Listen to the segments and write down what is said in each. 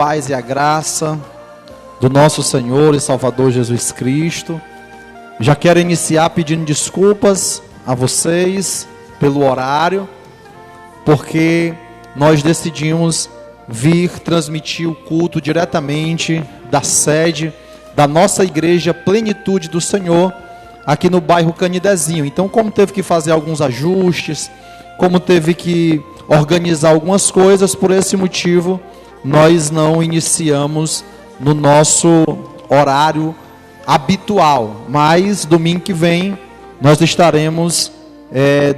Paz e a graça do nosso Senhor e Salvador Jesus Cristo. Já quero iniciar pedindo desculpas a vocês pelo horário, porque nós decidimos vir transmitir o culto diretamente da sede da nossa igreja Plenitude do Senhor, aqui no bairro Canidezinho. Então, como teve que fazer alguns ajustes, como teve que organizar algumas coisas, por esse motivo nós não iniciamos no nosso horário habitual, mas domingo que vem nós estaremos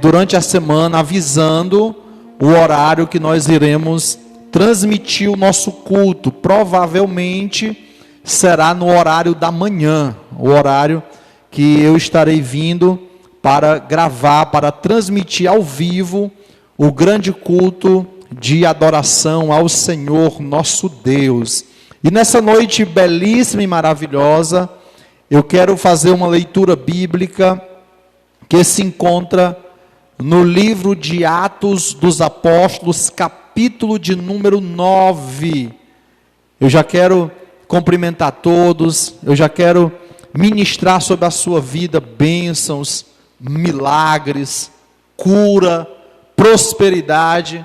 durante a semana avisando o horário que nós iremos transmitir o nosso culto. Provavelmente será no horário da manhã, o horário que eu estarei vindo para gravar, para transmitir ao vivo o grande culto de adoração ao Senhor nosso Deus. E nessa noite belíssima e maravilhosa, eu quero fazer uma leitura bíblica que se encontra no livro de Atos dos Apóstolos, capítulo de número 9. Eu já quero cumprimentar todos, eu já quero ministrar sobre a sua vida bênçãos, milagres, cura, prosperidade,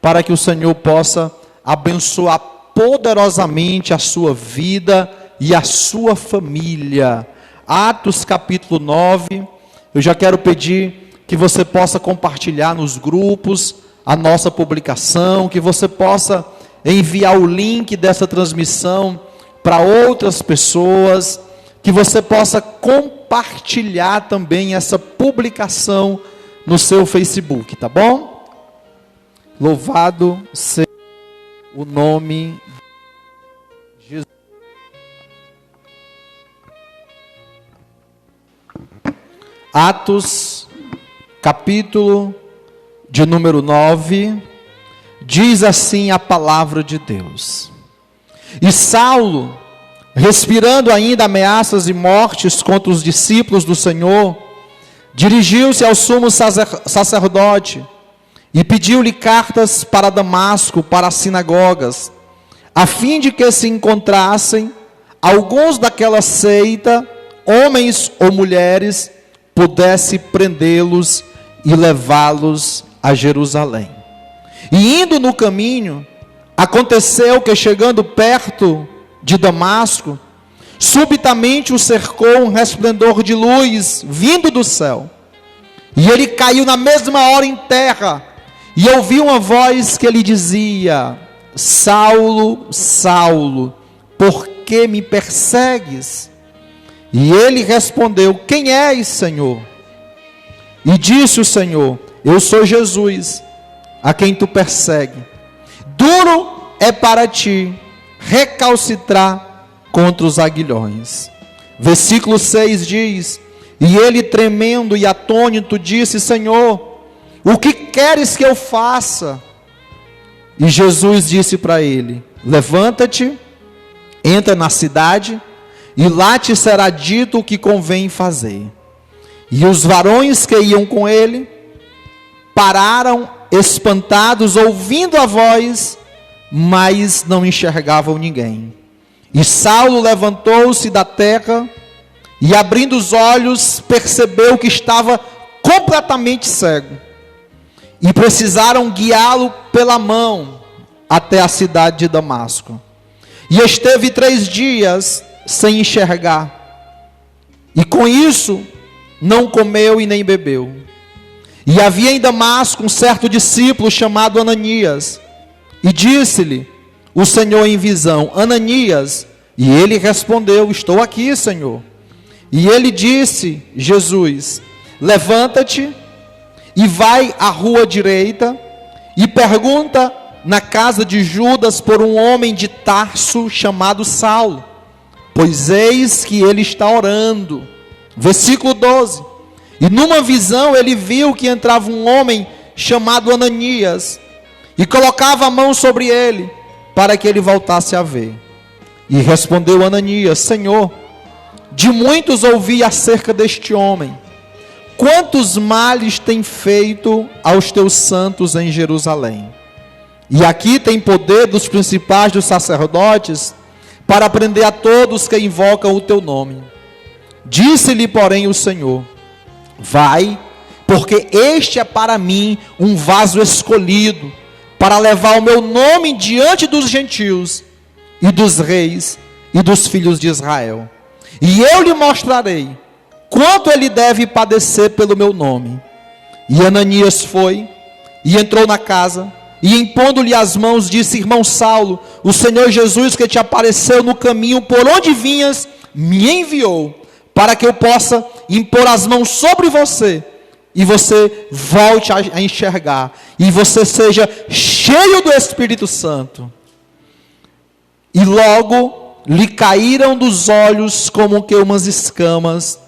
para que o Senhor possa abençoar poderosamente a sua vida e a sua família. Atos capítulo 9, eu já quero pedir que você possa compartilhar nos grupos a nossa publicação, que você possa enviar o link dessa transmissão para outras pessoas, que você possa compartilhar também essa publicação no seu Facebook, tá bom? Louvado seja o nome de Jesus. Atos, capítulo de número 9, diz assim a palavra de Deus. E Saulo, respirando ainda ameaças e mortes contra os discípulos do Senhor, dirigiu-se ao sumo sacerdote e pediu-lhe cartas para Damasco, para as sinagogas, a fim de que se encontrassem alguns daquela seita, homens ou mulheres, pudesse prendê-los e levá-los a Jerusalém. E indo no caminho, aconteceu que, chegando perto de Damasco, subitamente o cercou um resplendor de luz vindo do céu, e ele caiu na mesma hora em terra, e ouviu uma voz que lhe dizia: Saulo, Saulo, por que me persegues? E ele respondeu: quem és, Senhor? E disse o Senhor: eu sou Jesus, a quem tu persegue. Duro é para ti recalcitrar contra os aguilhões. Versículo 6 diz: e ele, tremendo e atônito, disse: Senhor, o que queres que eu faça? E Jesus disse para ele: levanta-te, entra na cidade, e lá te será dito o que convém fazer. E os varões que iam com ele pararam espantados, ouvindo a voz, mas não enxergavam ninguém. E Saulo levantou-se da terra e, abrindo os olhos, percebeu que estava completamente cego. E precisaram guiá-lo pela mão até a cidade de Damasco. E esteve 3 dias sem enxergar. E com isso, não comeu e nem bebeu. E havia em Damasco um certo discípulo chamado Ananias. E disse-lhe o Senhor em visão: Ananias. E ele respondeu: estou aqui, Senhor. E ele disse, Jesus: levanta-te e vai à rua direita e pergunta na casa de Judas por um homem de Tarso chamado Saulo, pois eis que ele está orando. Versículo 12. E numa visão ele viu que entrava um homem chamado Ananias e colocava a mão sobre ele para que ele voltasse a ver. E respondeu Ananias: Senhor, de muitos ouvi acerca deste homem, quantos males tem feito aos teus santos em Jerusalém. E aqui tem poder dos principais dos sacerdotes para prender a todos que invocam o teu nome. Disse-lhe, porém, o Senhor: vai, porque este é para mim um vaso escolhido, para levar o meu nome diante dos gentios, e dos reis, e dos filhos de Israel. E eu lhe mostrarei quanto ele deve padecer pelo meu nome. E Ananias foi, e entrou na casa, e impondo-lhe as mãos, disse: irmão Saulo, o Senhor Jesus que te apareceu no caminho por onde vinhas, me enviou, para que eu possa impor as mãos sobre você, e você volte a enxergar, e você seja cheio do Espírito Santo. E logo lhe caíram dos olhos como que umas escamas,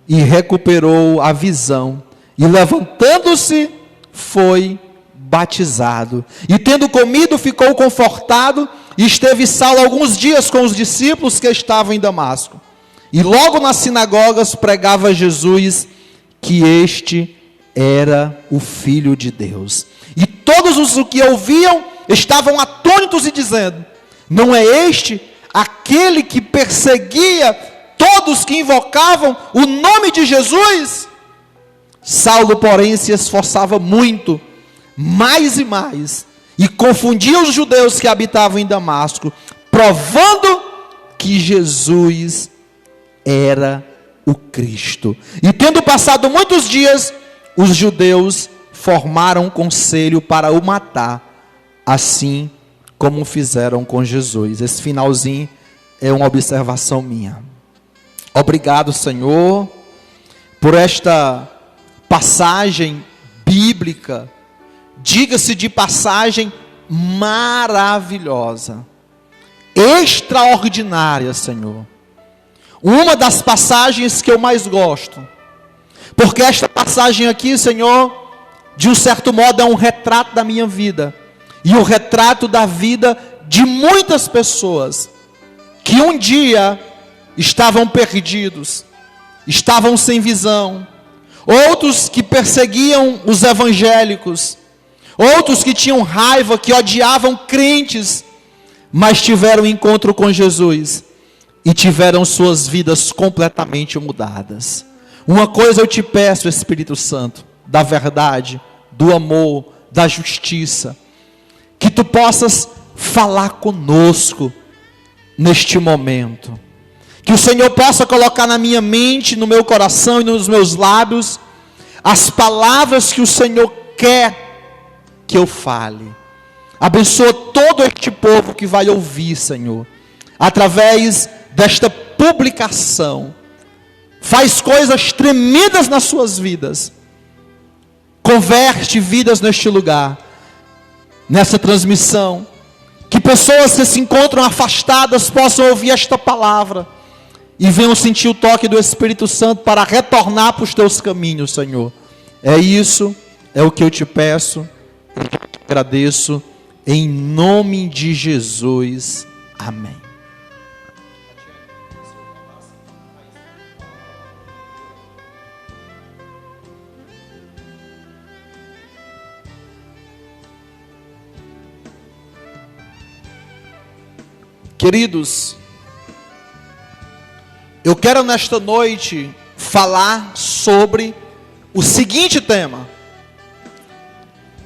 e recuperou a visão, e levantando-se, foi batizado. E tendo comido, ficou confortado, e esteve Saulo alguns dias com os discípulos que estavam em Damasco. E logo nas sinagogas pregava Jesus que este era o Filho de Deus. E todos os que ouviam estavam atônitos e dizendo: não é este aquele que perseguia todos que invocavam o nome de Jesus? Saulo, porém, se esforçava muito, mais e mais, e confundia os judeus que habitavam em Damasco, provando que Jesus era o Cristo. E tendo passado muitos dias, os judeus formaram um conselho para o matar, assim como fizeram com Jesus. Esse finalzinho é uma observação minha. Obrigado, Senhor, por esta passagem bíblica, diga-se de passagem, maravilhosa, extraordinária, Senhor. Uma das passagens que eu mais gosto, porque esta passagem aqui, Senhor, de um certo modo é um retrato da minha vida, e um retrato da vida de muitas pessoas, que um dia estavam perdidos, estavam sem visão, outros que perseguiam os evangélicos, outros que tinham raiva, que odiavam crentes, mas tiveram um encontro com Jesus, e tiveram suas vidas completamente mudadas. Uma coisa eu te peço, Espírito Santo, da verdade, do amor, da justiça, que tu possas falar conosco neste momento, que o Senhor possa colocar na minha mente, no meu coração e nos meus lábios, as palavras que o Senhor quer que eu fale. Abençoa todo este povo que vai ouvir, Senhor, através desta publicação. Faz coisas tremendas nas suas vidas, converte vidas neste lugar, nessa transmissão, que pessoas que se encontram afastadas possam ouvir esta palavra, e venham sentir o toque do Espírito Santo para retornar para os teus caminhos, Senhor. É isso, é o que eu te peço, eu te agradeço, em nome de Jesus, amém. Queridos, eu quero nesta noite falar sobre o seguinte tema: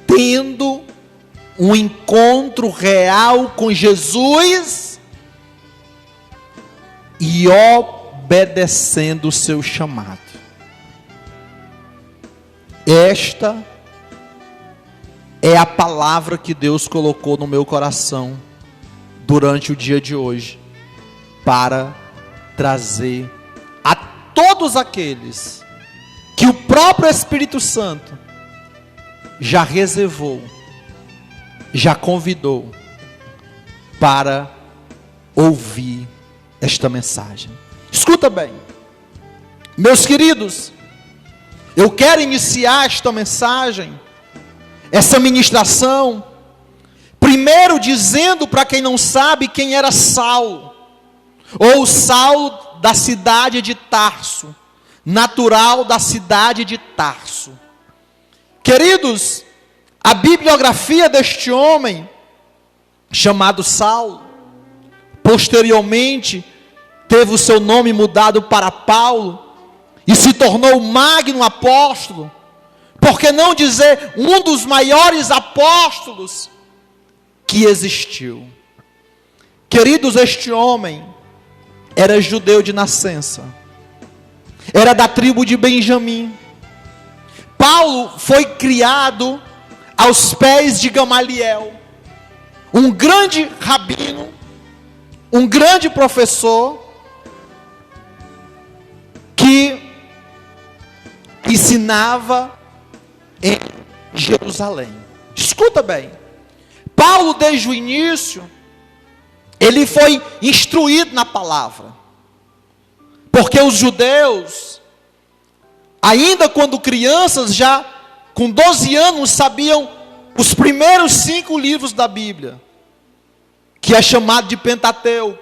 tendo um encontro real com Jesus e obedecendo o seu chamado. Esta é a palavra que Deus colocou no meu coração durante o dia de hoje, para trazer a todos aqueles que o próprio Espírito Santo já reservou, já convidou para ouvir esta mensagem. Escuta bem, meus queridos, eu quero iniciar esta mensagem, essa ministração, primeiro dizendo para quem não sabe quem era Saulo, ou Saulo da cidade de Tarso, natural da cidade de Tarso. Queridos, a bibliografia deste homem chamado Saulo. Posteriormente, teve o seu nome mudado para Paulo e se tornou o magno apóstolo. Por que não dizer um dos maiores apóstolos que existiu? Queridos, este homem era judeu de nascença, era da tribo de Benjamim. Paulo foi criado aos pés de Gamaliel, um grande rabino, um grande professor, que ensinava em Jerusalém. Escuta bem, Paulo desde o início, ele foi instruído na palavra, porque os judeus, ainda quando crianças, já com 12 anos, sabiam os primeiros 5 livros da Bíblia, que é chamado de Pentateuco,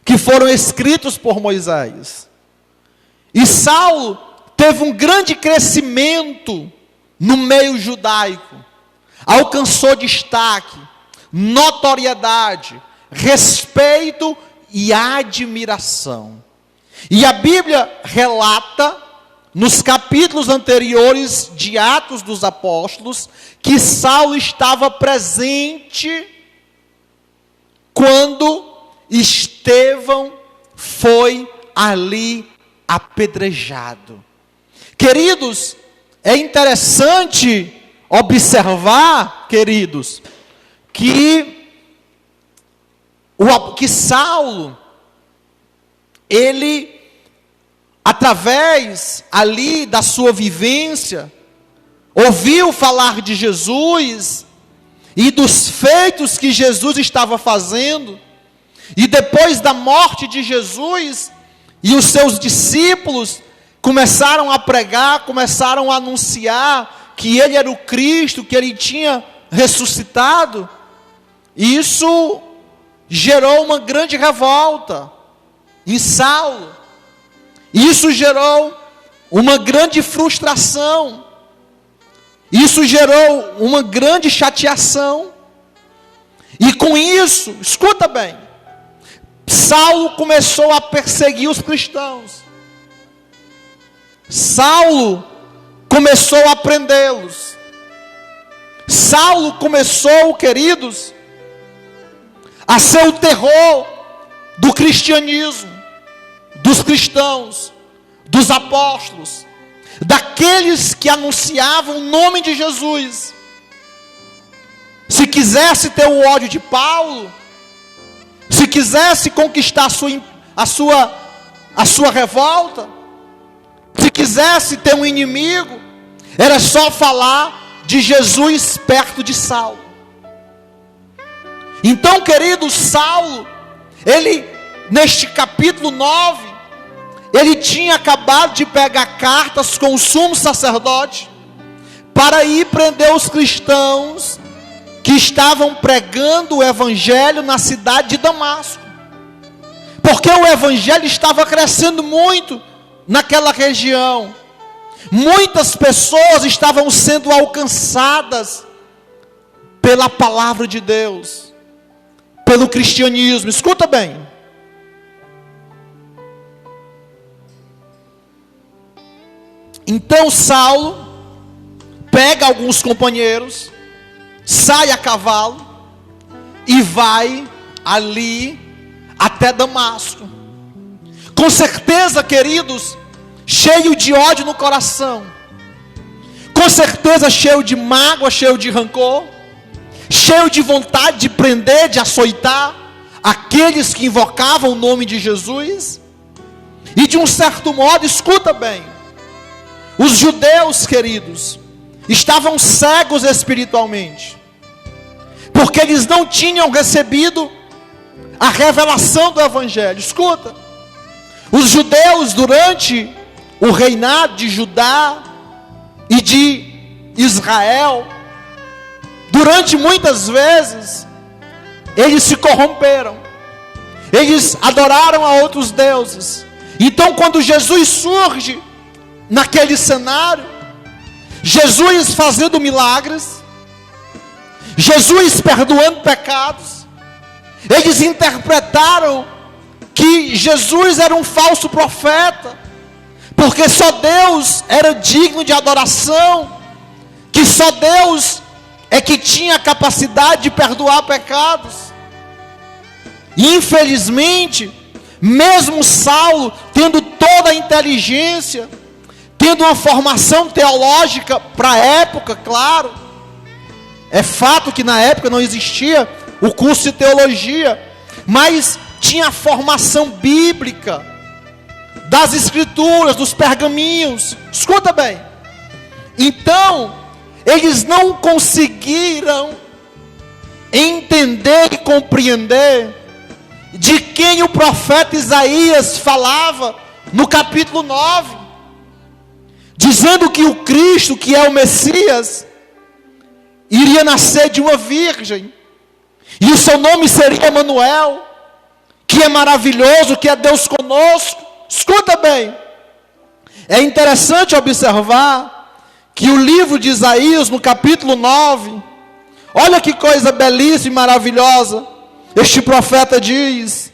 que foram escritos por Moisés. E Saulo teve um grande crescimento no meio judaico, alcançou destaque, notoriedade, respeito e admiração. E a Bíblia relata, nos capítulos anteriores de Atos dos Apóstolos, que Saulo estava presente quando Estevão foi ali apedrejado. Queridos, é interessante observar, queridos, que Saulo, ele, através ali da sua vivência, ouviu falar de Jesus e dos feitos que Jesus estava fazendo, e depois da morte de Jesus, e os seus discípulos começaram a pregar, começaram a anunciar que ele era o Cristo, que ele tinha ressuscitado. E isso gerou uma grande revolta em Saulo. Isso gerou uma grande frustração. Isso gerou uma grande chateação. E com isso, escuta bem, Saulo começou a perseguir os cristãos. Saulo começou a prendê-los. Saulo começou, queridos, a ser o terror do cristianismo, dos cristãos, dos apóstolos, daqueles que anunciavam o nome de Jesus. Se quisesse ter o ódio de Paulo, se quisesse conquistar a sua revolta, se quisesse ter um inimigo, era só falar de Jesus perto de Saulo. Então, querido, Saulo, ele, neste capítulo 9, ele tinha acabado de pegar cartas com o sumo sacerdote, para ir prender os cristãos que estavam pregando o evangelho na cidade de Damasco, porque o evangelho estava crescendo muito naquela região. Muitas pessoas estavam sendo alcançadas pela palavra de Deus, pelo cristianismo. Escuta bem, então Saulo pega alguns companheiros, sai a cavalo e vai ali até Damasco. Com certeza, queridos, cheio de ódio no coração, com certeza cheio de mágoa, cheio de rancor, cheio de vontade de prender, de açoitar aqueles que invocavam o nome de Jesus. E de um certo modo, escuta bem, os judeus, queridos, estavam cegos espiritualmente, porque eles não tinham recebido a revelação do evangelho. Escuta, os judeus, durante o reinado de Judá e de Israel, durante muitas vezes, eles se corromperam, eles adoraram a outros deuses. Então, quando Jesus surge naquele cenário, Jesus fazendo milagres, Jesus perdoando pecados. Eles interpretaram que Jesus era um falso profeta, porque só Deus era digno de adoração, que só Deus é que tinha a capacidade de perdoar pecados. E infelizmente, mesmo Saulo, tendo toda a inteligência, tendo uma formação teológica para a época, claro, é fato que na época não existia o curso de teologia, mas tinha a formação bíblica, das escrituras, dos pergaminhos. Escuta bem. Então, eles não conseguiram entender e compreender de quem o profeta Isaías falava no capítulo 9, dizendo que o Cristo, que é o Messias, iria nascer de uma virgem, e o seu nome seria Emanuel, que é maravilhoso, que é Deus conosco. Escuta bem, é interessante observar que o livro de Isaías, no capítulo 9, olha que coisa belíssima e maravilhosa. Este profeta diz: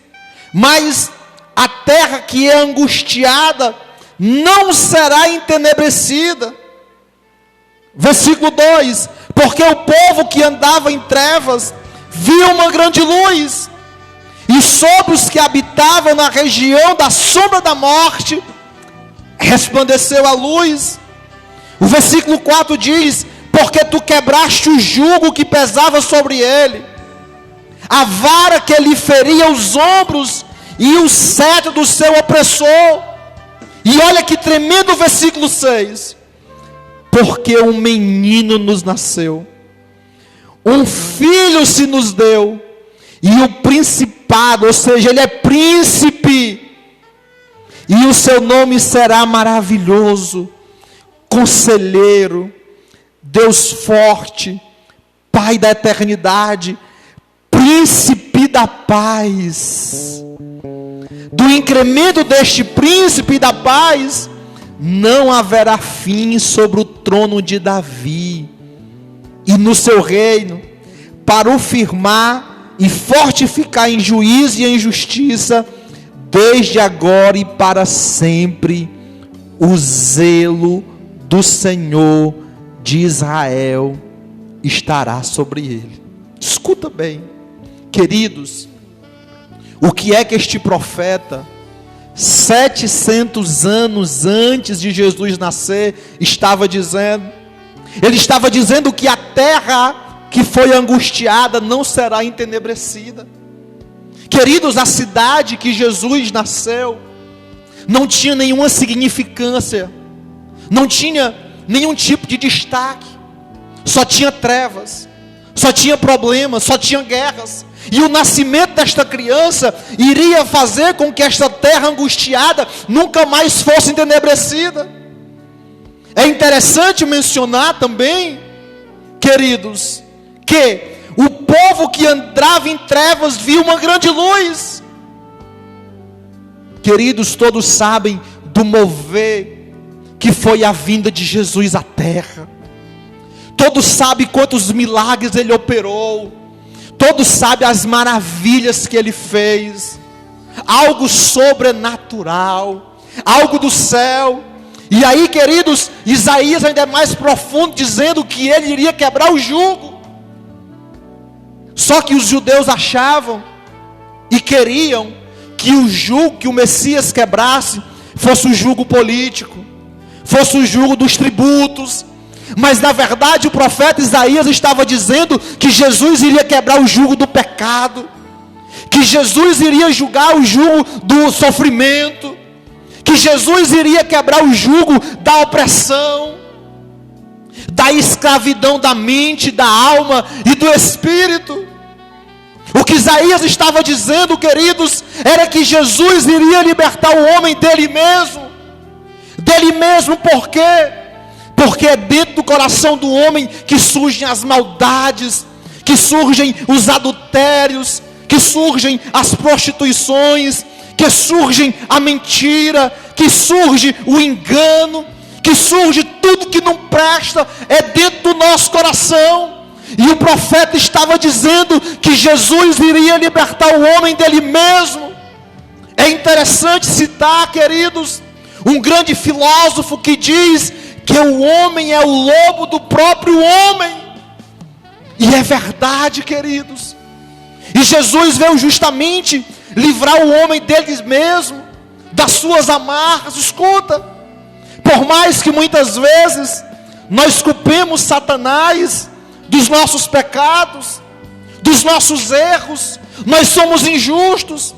mas a terra que é angustiada não será entenebrecida. Versículo 2: porque o povo que andava em trevas viu uma grande luz, e sobre os que habitavam na região da sombra da morte resplandeceu a luz. O versículo 4 diz: porque tu quebraste o jugo que pesava sobre ele, a vara que lhe feria os ombros, e o cetro do seu opressor. E olha que tremendo o versículo 6: porque um menino nos nasceu, um filho se nos deu, e o principado, ou seja, ele é príncipe, e o seu nome será maravilhoso, conselheiro, Deus forte, Pai da eternidade, príncipe da paz. Do incremento deste príncipe da paz não haverá fim sobre o trono de Davi e no seu reino, para o firmar e fortificar em juízo e em justiça, desde agora e para sempre. O zelo do Senhor de Israel estará sobre ele. Escuta bem, queridos, o que é que este profeta, 700 anos antes de Jesus nascer, estava dizendo? Ele estava dizendo que a terra que foi angustiada não será entenebrecida. Queridos, a cidade que Jesus nasceu não tinha nenhuma significância, não tinha nenhum tipo de destaque, só tinha trevas, só tinha problemas, só tinha guerras. E o nascimento desta criança iria fazer com que esta terra angustiada nunca mais fosse entenebrecida. É interessante mencionar também, queridos, que o povo que andava em trevas viu uma grande luz. Queridos, todos sabem do mover que foi a vinda de Jesus à terra. Todos sabem quantos milagres ele operou. Todos sabem as maravilhas que ele fez. Algo sobrenatural, algo do céu. E aí, queridos, Isaías ainda é mais profundo, dizendo que ele iria quebrar o jugo. Só que os judeus achavam e queriam que o jugo que o Messias quebrasse fosse o jugo político, fosse o jugo dos tributos. Mas na verdade o profeta Isaías estava dizendo que Jesus iria quebrar o jugo do pecado, que Jesus iria julgar o jugo do sofrimento, que Jesus iria quebrar o jugo da opressão, da escravidão da mente, da alma e do espírito. O que Isaías estava dizendo, queridos, era que Jesus iria libertar o homem dele mesmo. Por quê? Porque é dentro do coração do homem que surgem as maldades, que surgem os adultérios, que surgem as prostituições, que surgem a mentira, que surge o engano, que surge tudo que não presta. É dentro do nosso coração. E o profeta estava dizendo que Jesus iria libertar o homem dele mesmo. É interessante citar, queridos, um grande filósofo que diz que o homem é o lobo do próprio homem. E é verdade, queridos. E Jesus veio justamente livrar o homem dele mesmo, das suas amarras. Escuta, por mais que muitas vezes nós culpemos Satanás dos nossos pecados, dos nossos erros, nós somos injustos,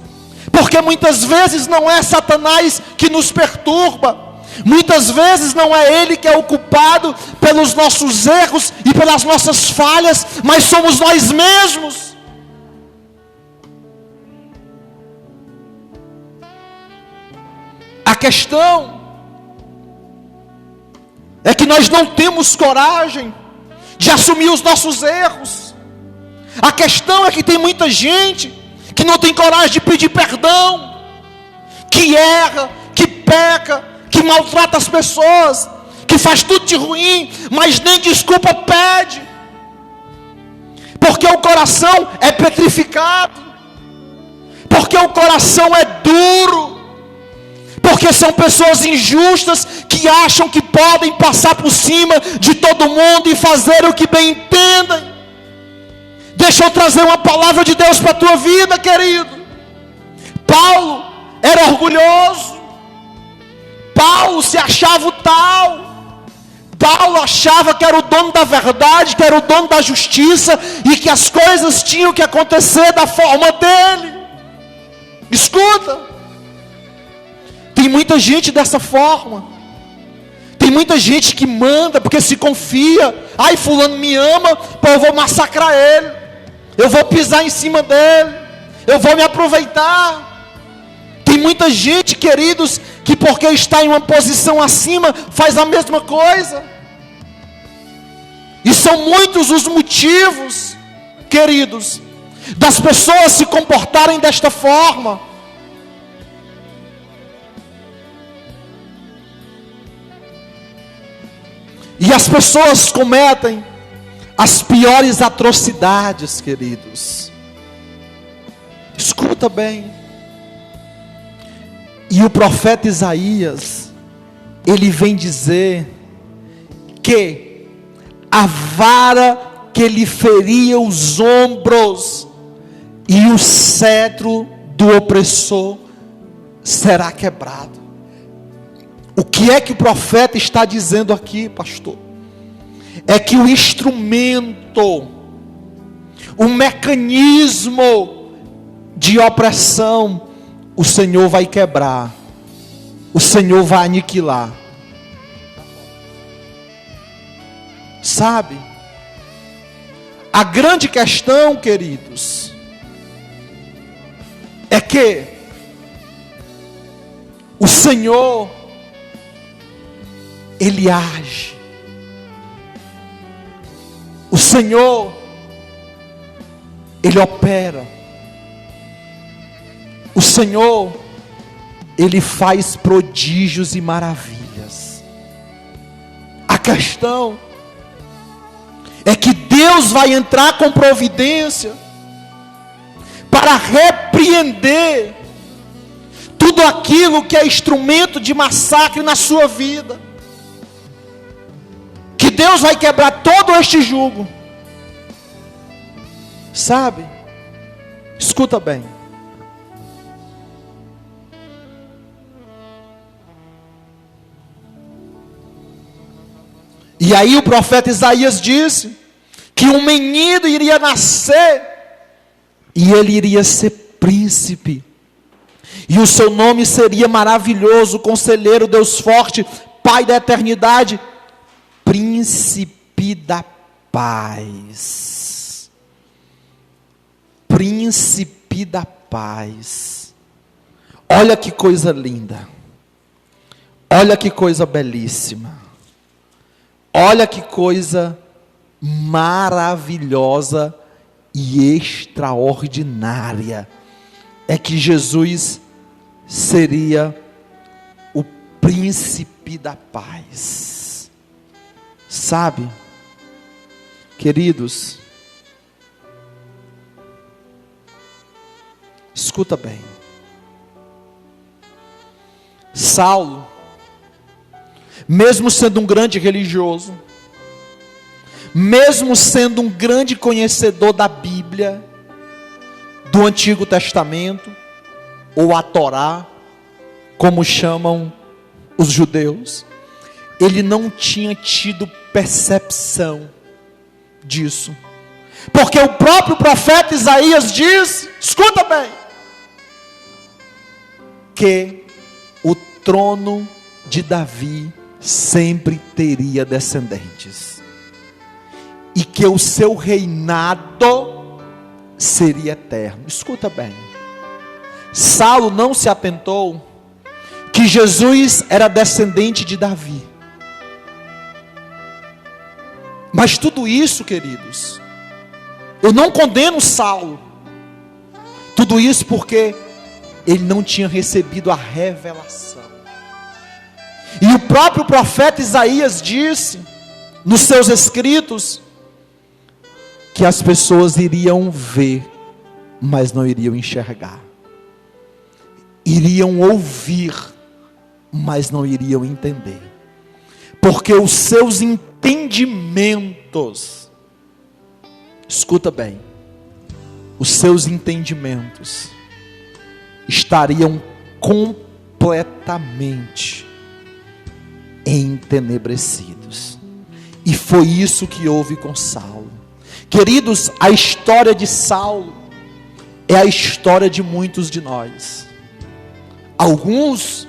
porque muitas vezes não é Satanás que nos perturba, muitas vezes não é ele que é o culpado pelos nossos erros e pelas nossas falhas, mas somos nós mesmos. A questão é que nós não temos coragem de assumir os nossos erros. A questão é que tem muita gente que não tem coragem de pedir perdão, que erra, que peca, que maltrata as pessoas, que faz tudo de ruim, mas nem desculpa pede, porque o coração é petrificado, porque o coração é duro, porque são pessoas injustas que acham que podem passar por cima de todo mundo e fazer o que bem entendem. Deixa eu trazer uma palavra de Deus para a tua vida, querido. Paulo era orgulhoso, Paulo se achava o tal, Paulo achava que era o dono da verdade, que era o dono da justiça, e que as coisas tinham que acontecer da forma dele. Escuta, tem muita gente dessa forma, tem muita gente que manda porque se confia. Ai, fulano me ama, pô, eu vou massacrar ele, eu vou pisar em cima dele, eu vou me aproveitar. Tem muita gente, queridos, que porque está em uma posição acima, faz a mesma coisa. E são muitos os motivos, queridos, das pessoas se comportarem desta forma. E as pessoas cometem as piores atrocidades, queridos. Escuta bem. E o profeta Isaías, ele vem dizer que a vara que lhe feria os ombros e o cetro do opressor será quebrado. O que é que o profeta está dizendo aqui, pastor? É que o instrumento, o mecanismo de opressão, o Senhor vai quebrar, o Senhor vai aniquilar. Sabe? A grande questão, queridos, é que o Senhor, Ele age. O Senhor, Ele opera. O Senhor, Ele faz prodígios e maravilhas. A questão é que Deus vai entrar com providência para repreender tudo aquilo que é instrumento de massacre na sua vida. Que Deus vai quebrar todo este jugo. Sabe? Escuta bem. E aí o profeta Isaías disse que um menino iria nascer e ele iria ser príncipe. E o seu nome seria maravilhoso, Conselheiro, Deus forte, Pai da eternidade, Príncipe da paz. Príncipe da paz. Olha que coisa linda. Olha que coisa belíssima. Olha que coisa maravilhosa e extraordinária. É que Jesus seria o príncipe da paz. Sabe? Queridos, escuta bem. Saulo, mesmo sendo um grande religioso, mesmo sendo um grande conhecedor da Bíblia, do Antigo Testamento, ou a Torá, como chamam os judeus, ele não tinha tido percepção disso, porque o próprio profeta Isaías diz, escuta bem, que o trono de Davi sempre teria descendentes, e que o seu reinado seria eterno. Escuta bem, Saulo não se atentou que Jesus era descendente de Davi. Mas tudo isso, queridos, eu não condeno Saulo, tudo isso porque ele não tinha recebido a revelação. E o próprio profeta Isaías disse, nos seus escritos, que as pessoas iriam ver, mas não iriam enxergar. Iriam ouvir, mas não iriam entender. Porque os seus entendimentos, escuta bem, os seus entendimentos estariam completamente entenebrecidos. E foi isso que houve com Saulo. Queridos, a história de Saulo é a história de muitos de nós. Alguns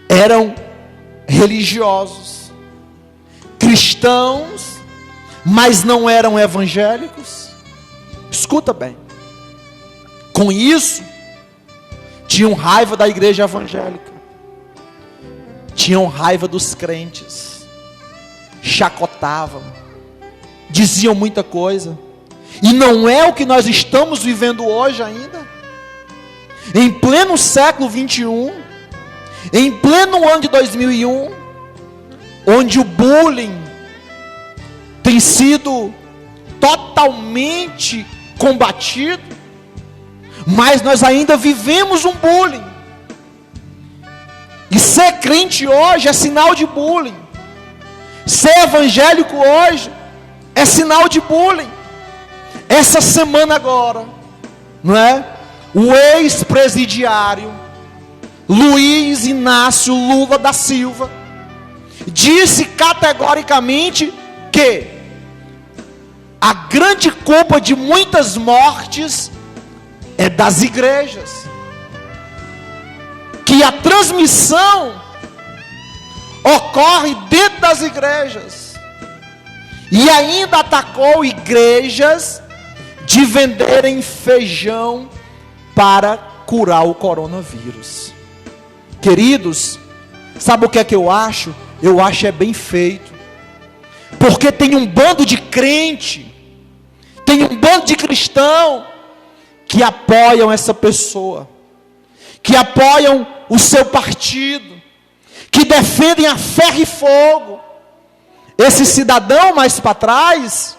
eram religiosos, cristãos, mas não eram evangélicos. Escuta bem, com isso, tinham raiva da igreja evangélica, tinham raiva dos crentes, chacotavam, diziam muita coisa, e não é o que nós estamos vivendo hoje ainda, em pleno século 21, em pleno ano de 2001, onde o bullying tem sido totalmente combatido, mas nós ainda vivemos um bullying, e ser crente hoje é sinal de bullying, ser evangélico hoje é sinal de bullying. Essa semana agora, não é? O ex-presidiário Luiz Inácio Lula da Silva disse categoricamente que a grande culpa de muitas mortes é das igrejas, que a transmissão ocorre dentro das igrejas, e ainda atacou igrejas de venderem feijão para curar o coronavírus. Queridos, sabe o que é que eu acho? Eu acho é bem feito, porque tem um bando de crente, tem um bando de cristão que apoiam essa pessoa, que apoiam o seu partido, que defendem a ferro e fogo. Esse cidadão mais para trás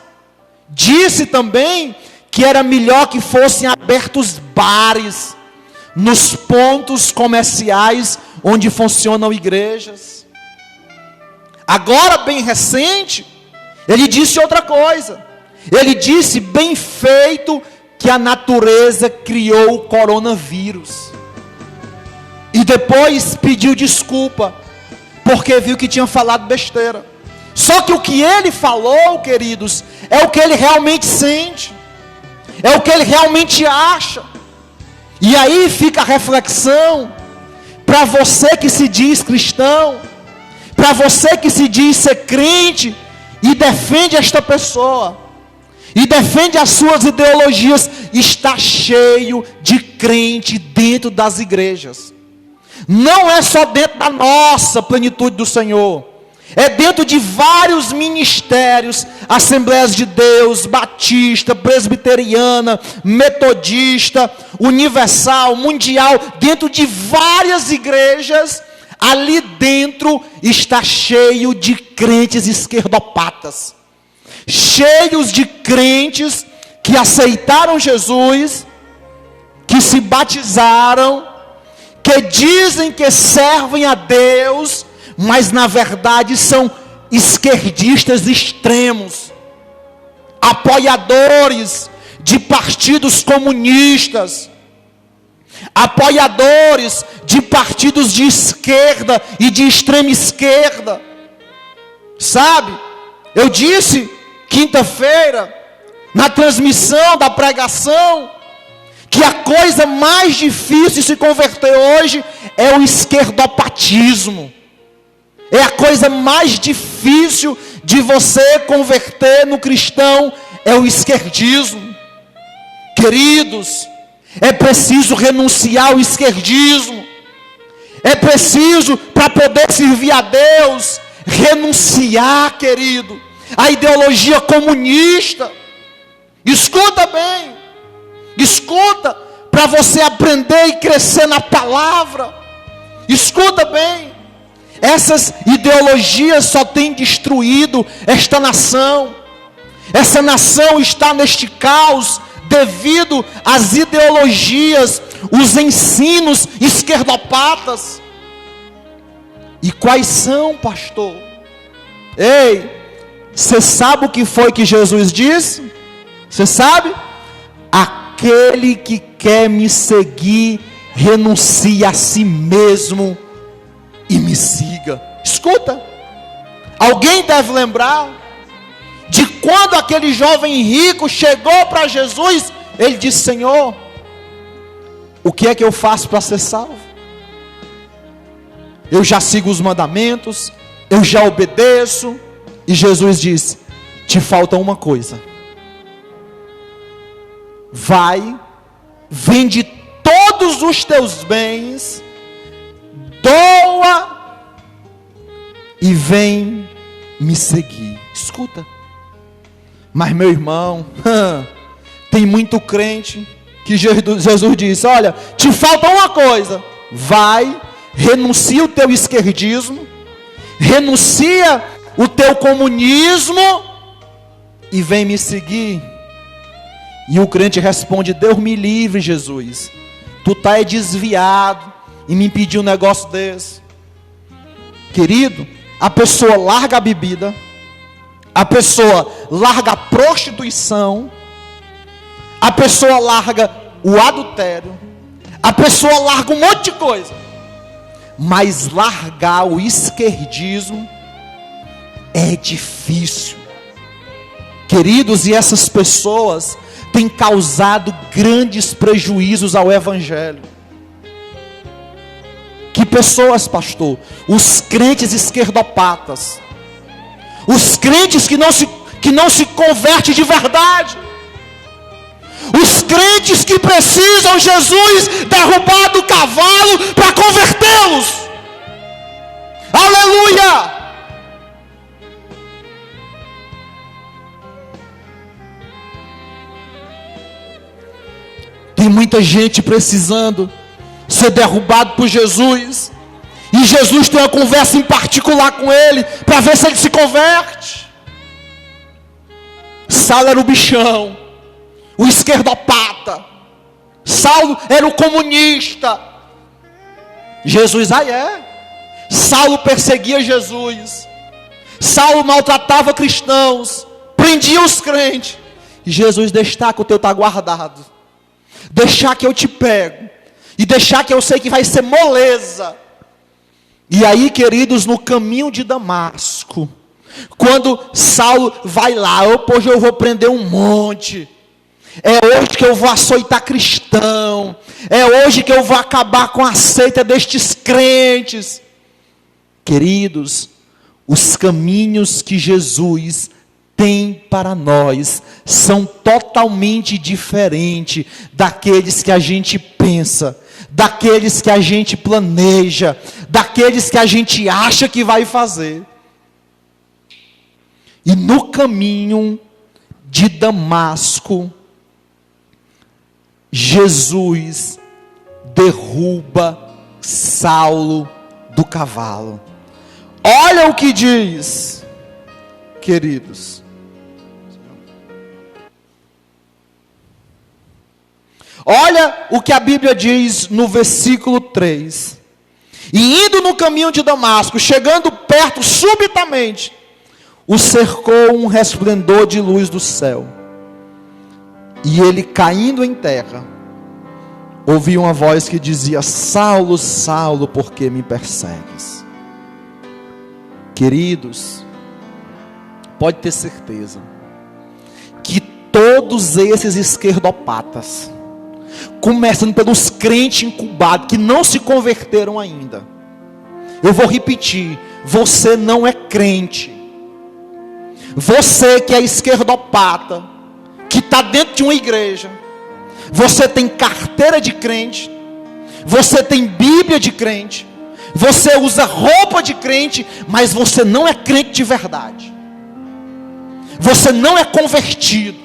disse também que era melhor que fossem abertos bares nos pontos comerciais onde funcionam igrejas. Agora, bem recente, ele disse outra coisa. Ele disse, bem feito, que a natureza criou o coronavírus. E depois pediu desculpa, porque viu que tinha falado besteira. Só que o que ele falou, queridos, é o que ele realmente sente, é o que ele realmente acha. E aí fica a reflexão, para você que se diz cristão, para você que se diz ser crente, e defende esta pessoa, e defende as suas ideologias, está cheio de crente dentro das igrejas. Não é só dentro da nossa plenitude do Senhor, é dentro de vários ministérios, Assembleias de Deus, Batista, Presbiteriana, Metodista, Universal, Mundial, dentro de várias igrejas, ali dentro está cheio de crentes esquerdopatas, cheios de crentes que aceitaram Jesus, que se batizaram, que dizem que servem a Deus, mas na verdade são esquerdistas extremos, apoiadores de partidos comunistas, apoiadores de partidos de esquerda e de extrema esquerda. Sabe, eu disse quinta-feira, na transmissão da pregação, que a coisa mais difícil de se converter hoje é o esquerdopatismo. É a coisa mais difícil de você converter no cristão, é o esquerdismo. Queridos, é preciso renunciar ao esquerdismo. É preciso, para poder servir a Deus, renunciar, querido, à ideologia comunista. Escuta bem, escuta, para você aprender e crescer na palavra. Escuta bem. Essas ideologias só têm destruído esta nação. Essa nação está neste caos devido às ideologias, os ensinos esquerdopatas. E quais são, pastor? Ei, você sabe o que foi que Jesus disse? Você sabe? Aquele que quer me seguir, renuncie a si mesmo e me siga. Escuta, alguém deve lembrar de quando aquele jovem rico chegou para Jesus. Ele disse: Senhor, o que é que eu faço para ser salvo? Eu já sigo os mandamentos, eu já obedeço. E Jesus disse: te falta uma coisa. Vai, vende todos os teus bens, doa e vem me seguir. Escuta, mas meu irmão, tem muito crente que Jesus disse: olha, te falta uma coisa. Vai, renuncia o teu esquerdismo, renuncia o teu comunismo e vem me seguir. E o crente responde: Deus me livre, Jesus, tu tá desviado e me impediu um negócio desse. Querido, a pessoa larga a bebida, a pessoa larga a prostituição, a pessoa larga o adultério, a pessoa larga um monte de coisa, mas largar o esquerdismo é difícil. Queridos, e essas pessoas têm causado grandes prejuízos ao evangelho. Que pessoas, pastor? Os crentes esquerdopatas, os crentes que não se convertem de verdade, os crentes que precisam Jesus derrubar do cavalo para convertê-los. Aleluia! Tem muita gente precisando ser derrubado por Jesus, e Jesus tem uma conversa em particular com ele, para ver se ele se converte. Saulo era o bichão, o esquerdopata. Saulo era o comunista. Jesus, Saulo perseguia Jesus. Saulo maltratava cristãos, prendia os crentes. E Jesus: deixar que o teu está guardado, deixar que eu te pego, e deixar que eu sei que vai ser moleza. E aí, queridos, no caminho de Damasco, quando Saulo vai lá: hoje eu vou prender um monte, é hoje que eu vou açoitar cristão, é hoje que eu vou acabar com a seita destes crentes. Queridos, os caminhos que Jesus tem para nós são totalmente diferentes daqueles que a gente pensa, daqueles que a gente planeja, daqueles que a gente acha que vai fazer. E no caminho de Damasco, Jesus derruba Saulo do cavalo. Olha o que diz, queridos. Olha o que a Bíblia diz no versículo 3. E indo no caminho de Damasco, chegando perto, subitamente, o cercou um resplendor de luz do céu. E ele, caindo em terra, ouviu uma voz que dizia: Saulo, Saulo, por que me persegues? Queridos, pode ter certeza que todos esses esquerdopatas, começando pelos crentes incubados, que não se converteram ainda, eu vou repetir, você não é crente, você que é esquerdopata, que está dentro de uma igreja, você tem carteira de crente, você tem Bíblia de crente, você usa roupa de crente, mas você não é crente de verdade, você não é convertido,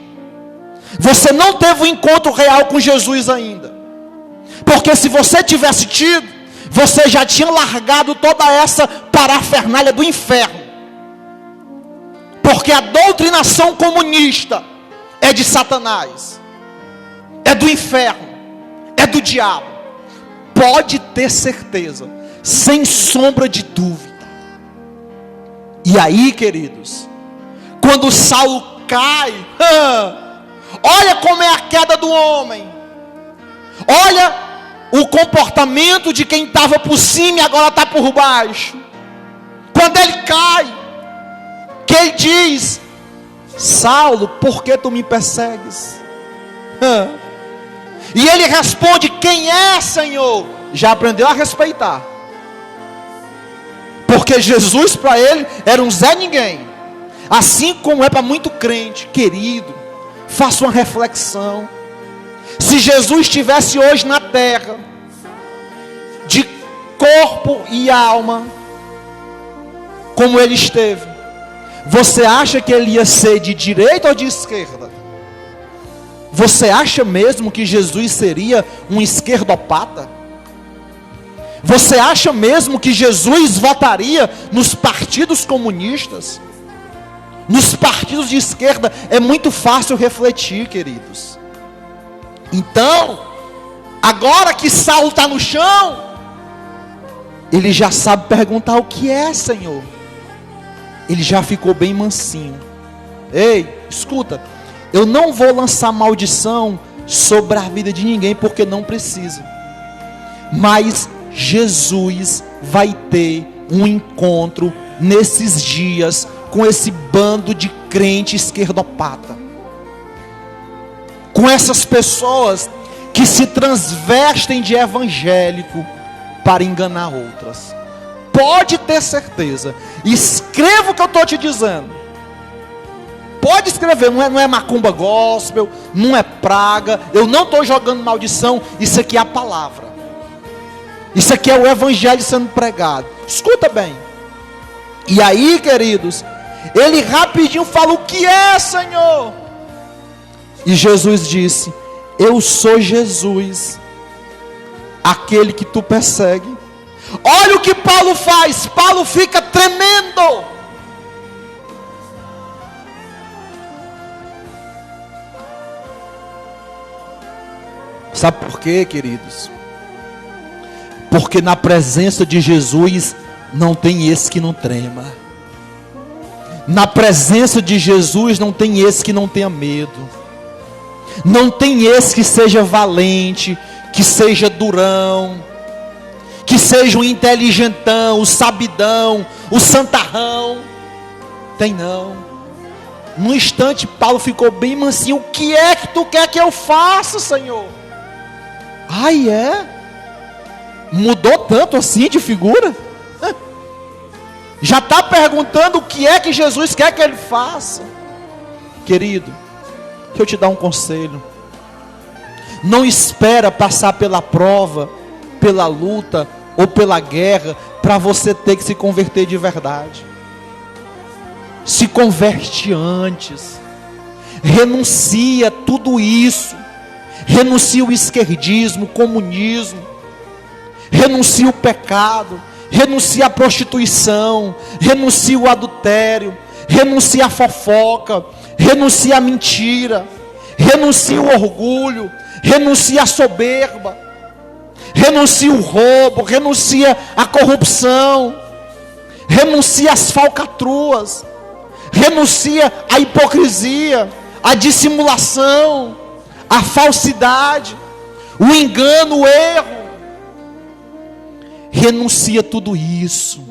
você não teve um encontro real com Jesus ainda, porque se você tivesse tido, você já tinha largado toda essa parafernália do inferno, porque a doutrinação comunista é de Satanás, é do inferno, é do diabo. Pode ter certeza, sem sombra de dúvida. E aí, queridos, quando Saulo cai, olha como é a queda do homem, olha o comportamento de quem estava por cima e agora está por baixo. Quando ele cai, que ele diz: Saulo, por que tu me persegues? E ele responde: quem é, Senhor? Já aprendeu a respeitar, porque Jesus para ele era um Zé Ninguém, assim como é para muito crente. Querido, faça uma reflexão. Se Jesus estivesse hoje na terra, de corpo e alma, como ele esteve, você acha que ele ia ser de direita ou de esquerda? Você acha mesmo que Jesus seria um esquerdopata? Você acha mesmo que Jesus votaria nos partidos comunistas? Nos partidos de esquerda? É muito fácil refletir, queridos. Então, agora que Saulo está no chão, ele já sabe perguntar: o que é, Senhor? Ele já ficou bem mansinho. Ei, escuta, eu não vou lançar maldição sobre a vida de ninguém, porque não precisa. Mas Jesus vai ter um encontro nesses dias com esse bando de crente esquerdopata, com essas pessoas que se transvestem de evangélico para enganar outras. Pode ter certeza. Escreva o que eu estou te dizendo. Pode escrever. Não é macumba gospel, não é praga. Eu não estou jogando maldição. Isso aqui é a palavra. Isso aqui é o evangelho sendo pregado. Escuta bem. E aí, queridos, ele rapidinho fala: o que é, Senhor? E Jesus disse: eu sou Jesus, aquele que tu persegue. Olha o que Paulo faz. Paulo fica tremendo. Sabe por quê, queridos? Porque na presença de Jesus não tem esse que não trema. Na presença de Jesus não tem esse que não tenha medo. Não tem esse que seja valente, que seja durão, que seja o inteligentão, o sabidão, o santarrão. Tem não. Num instante Paulo ficou bem mansinho. O que é que tu quer que eu faça, Senhor? Ai, é? Mudou tanto assim de figura? Já está perguntando o que é que Jesus quer que ele faça. Querido, deixa eu te dar um conselho. Não espera passar pela prova, pela luta ou pela guerra para você ter que se converter de verdade. Se converte antes. Renuncia tudo isso. Renuncia o esquerdismo, o comunismo. Renuncia o pecado. Renuncia a prostituição. Renuncia o adultério. Renuncia a fofoca. Renuncia a mentira. Renuncia o orgulho. renuncia à soberba, renuncia o roubo, renuncia à corrupção, renuncia às falcatruas, renuncia à hipocrisia, à dissimulação, à falsidade, o engano, o erro. Renuncia tudo isso.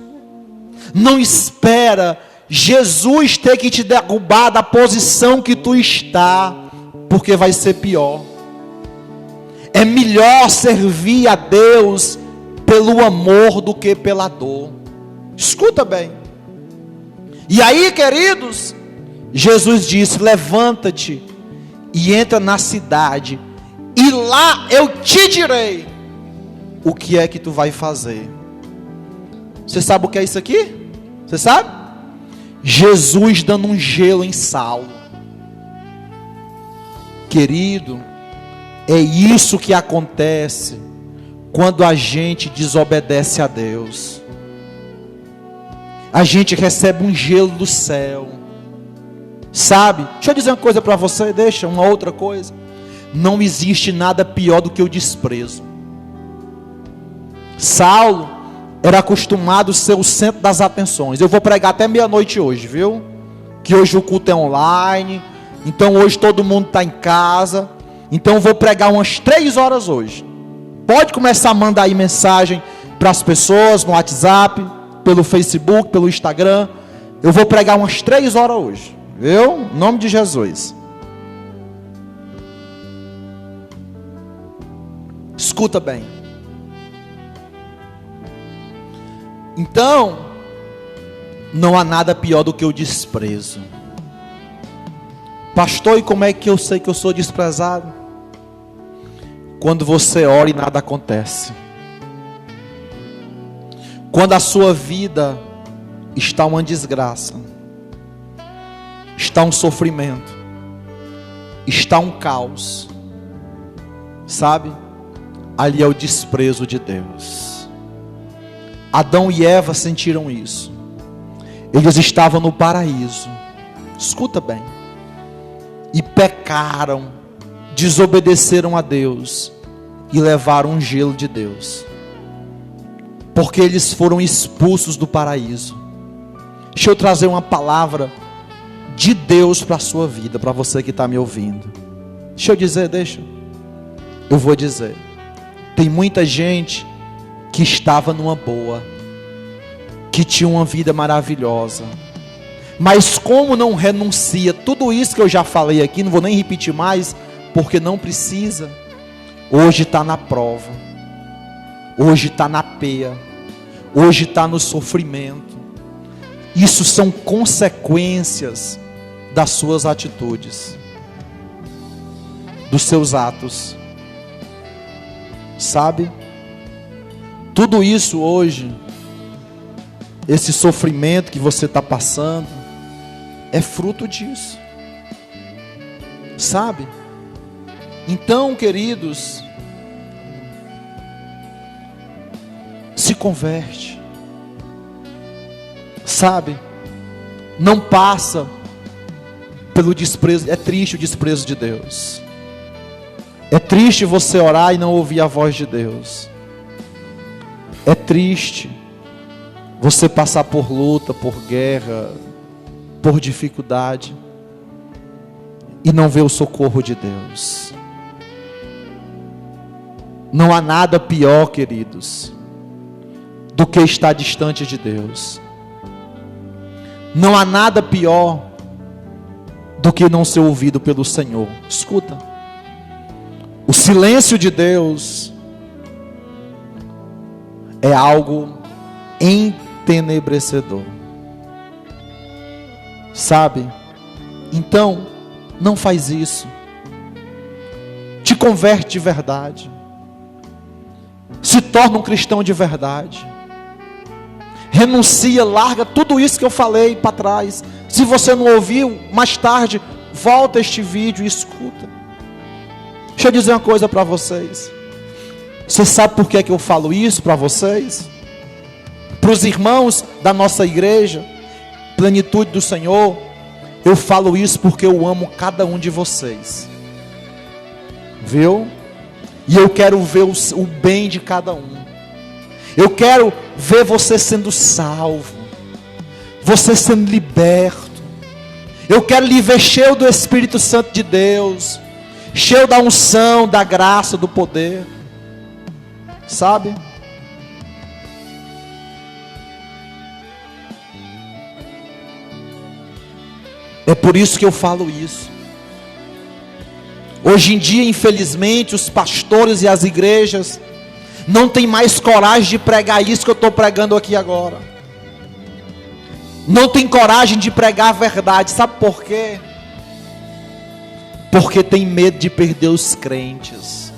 Não espera Jesus ter que te derrubar da posição que tu está, porque vai ser pior. É melhor servir a Deus pelo amor do que pela dor. Escuta bem. E aí, queridos, Jesus disse: levanta-te e entra na cidade, e lá eu te direi o que é que tu vai fazer. Você sabe o que é isso aqui? Você sabe? Jesus dando um gelo em Saulo. Querido, é isso que acontece quando a gente desobedece a Deus. A gente recebe um gelo do céu. Sabe? Deixa eu dizer uma coisa para você, deixa uma outra coisa. Não existe nada pior do que o desprezo. Saulo era acostumado a ser o centro das atenções. Eu vou pregar até meia-noite hoje, viu? Que hoje o culto é online. Então hoje todo mundo está em casa. Então eu vou pregar umas 3 horas hoje. Pode começar a mandar aí mensagem para as pessoas no WhatsApp, pelo Facebook, pelo Instagram. Eu vou pregar umas 3 horas hoje, viu? Em nome de Jesus. Escuta bem. Então, não há nada pior do que o desprezo. Pastor, e como é que eu sei que eu sou desprezado? Quando você ora e nada acontece. Quando a sua vida está uma desgraça, está um sofrimento, está um caos, sabe? Ali é o desprezo de Deus. Adão e Eva sentiram isso. Eles estavam no paraíso. Escuta bem. E pecaram, desobedeceram a Deus e levaram um gelo de Deus. Porque eles foram expulsos do paraíso. Deixa eu trazer uma palavra de Deus para a sua vida, para você que está me ouvindo. Deixa eu dizer, deixa. Eu vou dizer. Tem muita gente que estava numa boa, que tinha uma vida maravilhosa, mas como não renuncia tudo isso que eu já falei aqui, não vou nem repetir mais, porque não precisa, hoje está na prova, hoje está na peia, hoje está no sofrimento. Isso são consequências das suas atitudes, dos seus atos, sabe? Tudo isso hoje, esse sofrimento que você está passando, é fruto disso, sabe? Então, queridos, se converte, sabe? Não passa pelo desprezo. É triste o desprezo de Deus. É triste você orar e não ouvir a voz de Deus. É triste você passar por luta, por guerra, por dificuldade e não ver o socorro de Deus. Não há nada pior, queridos, do que estar distante de Deus. Não há nada pior do que não ser ouvido pelo Senhor. Escuta, o silêncio de Deus é algo entenebrecedor, sabe? Então, não faz isso. Te converte de verdade. Se torna um cristão de verdade. Renuncia, larga tudo isso que eu falei para trás. Se você não ouviu, mais tarde, volta a este vídeo e escuta. Deixa eu dizer uma coisa para vocês. Você sabe por que eu falo isso para vocês? Para os irmãos da nossa igreja, Plenitude do Senhor, eu falo isso porque eu amo cada um de vocês. Viu? E eu quero ver o bem de cada um. Eu quero ver você sendo salvo, você sendo liberto. Eu quero lhe ver cheio do Espírito Santo de Deus, cheio da unção, da graça, do poder. Sabe? É por isso que eu falo isso. Hoje em dia, infelizmente, os pastores e as igrejas não têm mais coragem de pregar isso que eu estou pregando aqui agora. Não tem coragem de pregar a verdade. Sabe por quê? Porque tem medo de perder os crentes.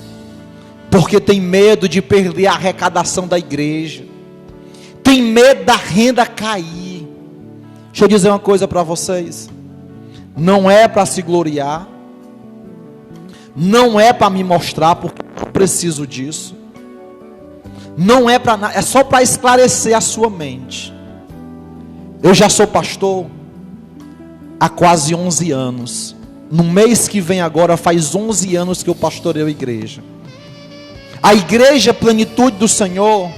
Porque tem medo de perder a arrecadação da igreja. Tem medo da renda cair. Deixa eu dizer uma coisa para vocês. Não é para se gloriar. Não é para me mostrar, porque eu preciso disso. Não é para nada, é só para esclarecer a sua mente. Eu já sou pastor há quase 11 anos. No mês que vem agora faz 11 anos que eu pastoreio a igreja. A igreja Plenitude do Senhor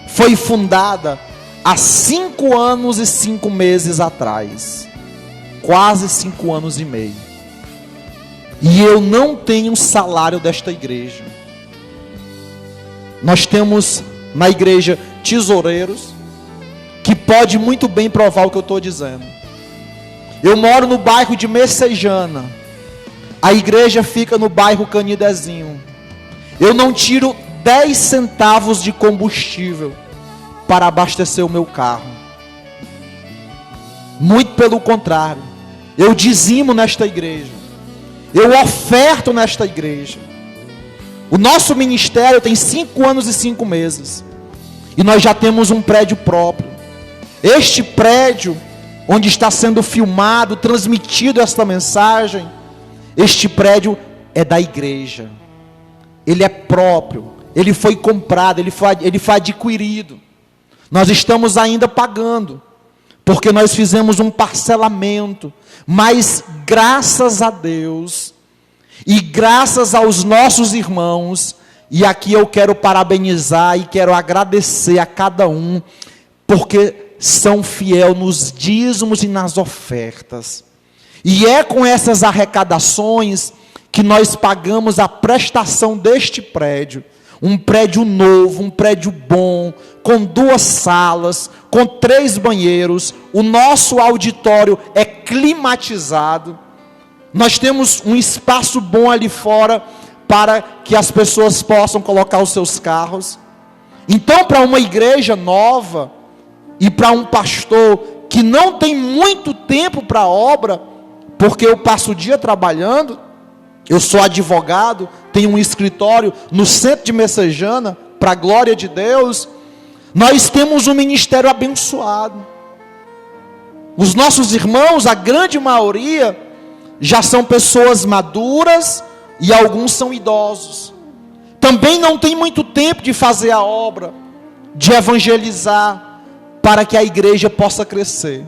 foi fundada há 5 anos e 5 meses atrás. Quase 5 anos e meio. E eu não tenho salário desta igreja. Nós temos na igreja tesoureiros, que pode muito bem provar o que eu estou dizendo. Eu moro no bairro de Messejana. A igreja fica no bairro Canidezinho. Eu não tiro 10 centavos de combustível para abastecer o meu carro. Muito pelo contrário. Eu dizimo nesta igreja. Eu oferto nesta igreja. O nosso ministério tem 5 anos e 5 meses. E nós já temos um prédio próprio. Este prédio, onde está sendo filmado, transmitido esta mensagem, este prédio é da igreja. Ele é próprio. Ele foi comprado, ele foi adquirido. Nós estamos ainda pagando, porque nós fizemos um parcelamento. Mas graças a Deus e graças aos nossos irmãos, e aqui eu quero parabenizar e quero agradecer a cada um, porque são fiéis nos dízimos e nas ofertas. E é com essas arrecadações que nós pagamos a prestação deste prédio. Um prédio novo, um prédio bom, com 2 salas, com 3 banheiros. O nosso auditório é climatizado. Nós temos um espaço bom ali fora para que as pessoas possam colocar os seus carros. Então, para uma igreja nova e para um pastor que não tem muito tempo para a obra, porque eu passo o dia trabalhando, eu sou advogado, tenho um escritório no centro de Messejana, para a glória de Deus, nós temos um ministério abençoado. Os nossos irmãos, a grande maioria, já são pessoas maduras e alguns são idosos. Também não tem muito tempo de fazer a obra, de evangelizar, para que a igreja possa crescer.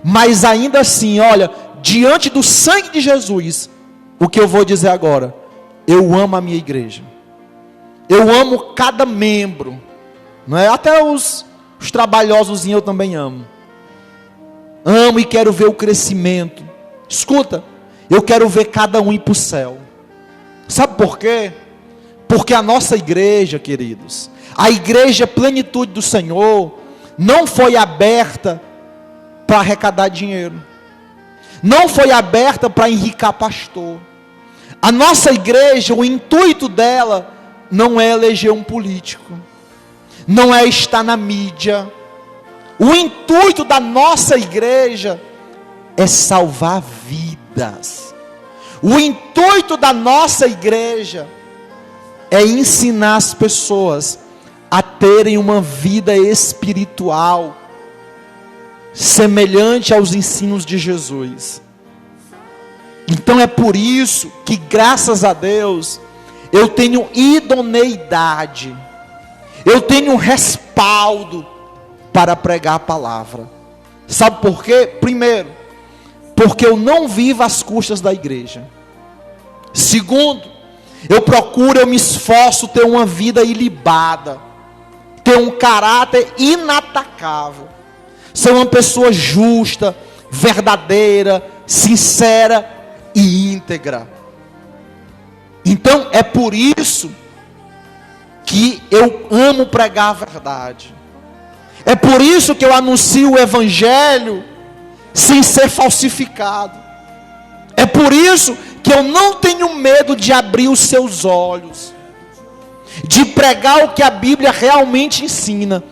Mas ainda assim, olha, diante do sangue de Jesus, o que eu vou dizer agora, eu amo a minha igreja. Eu amo cada membro, não é? Até os trabalhosos eu também amo. Amo e quero ver o crescimento. Escuta, eu quero ver cada um ir para o céu. Sabe por quê? Porque a nossa igreja, queridos, a igreja Plenitude do Senhor, não foi aberta para arrecadar dinheiro. Não foi aberta para enriquecer pastor. A nossa igreja, o intuito dela não é eleger um político, não é estar na mídia. O intuito da nossa igreja é salvar vidas. O intuito da nossa igreja é ensinar as pessoas a terem uma vida espiritual semelhante aos ensinos de Jesus. Então é por isso que, graças a Deus, eu tenho idoneidade, eu tenho respaldo para pregar a palavra. Sabe por quê? Primeiro, porque eu não vivo às custas da igreja. Segundo, eu me esforço ter uma vida ilibada, ter um caráter inatacável, ser uma pessoa justa, verdadeira, sincera e íntegra. Então é por isso que eu amo pregar a verdade. É por isso que eu anuncio o evangelho sem ser falsificado. É por isso que eu não tenho medo de abrir os seus olhos, de pregar o que a Bíblia realmente ensina.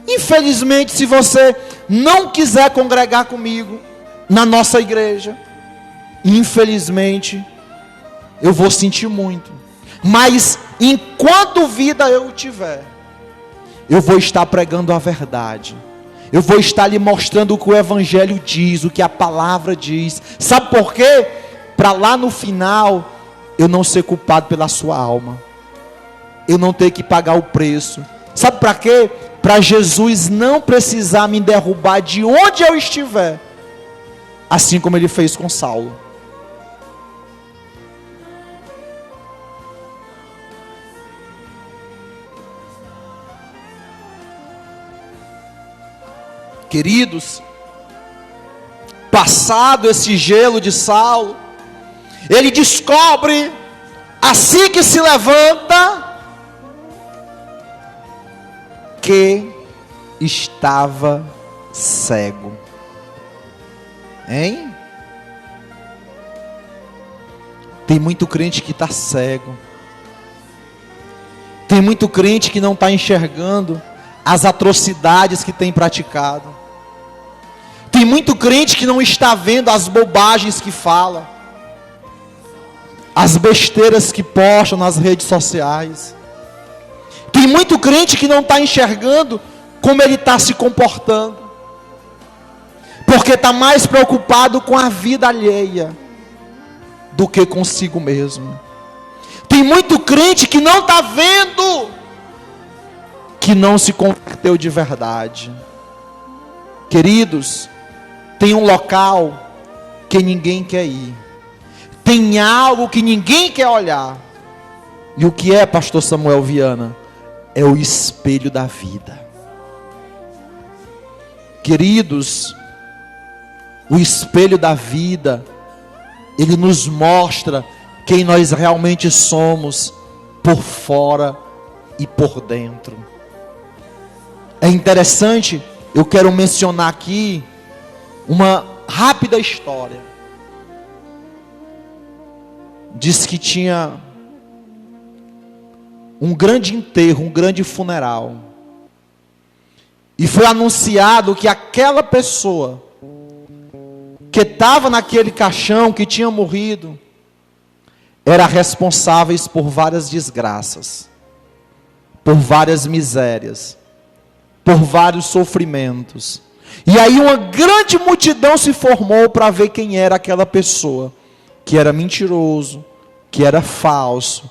Infelizmente, se você não quiser congregar comigo na nossa igreja, infelizmente, eu vou sentir muito. Mas enquanto vida eu tiver, eu vou estar pregando a verdade. Eu vou estar lhe mostrando o que o evangelho diz, o que a palavra diz. Sabe por quê? Para lá no final, eu não ser culpado pela sua alma. Eu não ter que pagar o preço. Sabe para quê? Para Jesus não precisar me derrubar de onde eu estiver. Assim como ele fez com Saulo. Queridos, passado esse gelo de Saulo, ele descobre, assim que se levanta, que estava cego. Hein? Tem muito crente que está cego. Tem muito crente que não está enxergando as atrocidades que tem praticado. Tem muito crente que não está vendo as bobagens que fala, as besteiras que postam nas redes sociais. Tem muito crente que não está enxergando como ele está se comportando, porque está mais preocupado com a vida alheia do que consigo mesmo. Tem muito crente que não está vendo que não se converteu de verdade. Queridos, tem um local que ninguém quer ir, tem algo que ninguém quer olhar. E o que é, pastor Samuel Viana? É o espelho da vida. Queridos, o espelho da vida, ele nos mostra quem nós realmente somos, por fora e por dentro. É interessante, eu quero mencionar aqui uma rápida história. Diz que tinha um grande enterro, um grande funeral, e foi anunciado que aquela pessoa que estava naquele caixão, que tinha morrido, era responsável por várias desgraças, por várias misérias, por vários sofrimentos. E aí uma grande multidão se formou para ver quem era aquela pessoa, que era mentiroso, que era falso,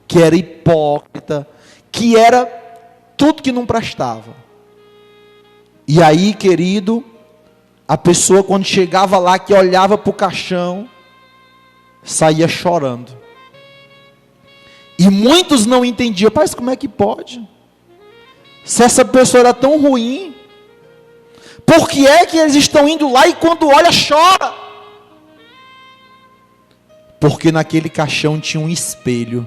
que era hipócrita, que era tudo que não prestava. E aí, querido, a pessoa quando chegava lá, que olhava para o caixão, saía chorando. E muitos não entendiam, mas como é que pode? Se essa pessoa era tão ruim, por que é que eles estão indo lá e quando olha, chora? Porque naquele caixão tinha um espelho.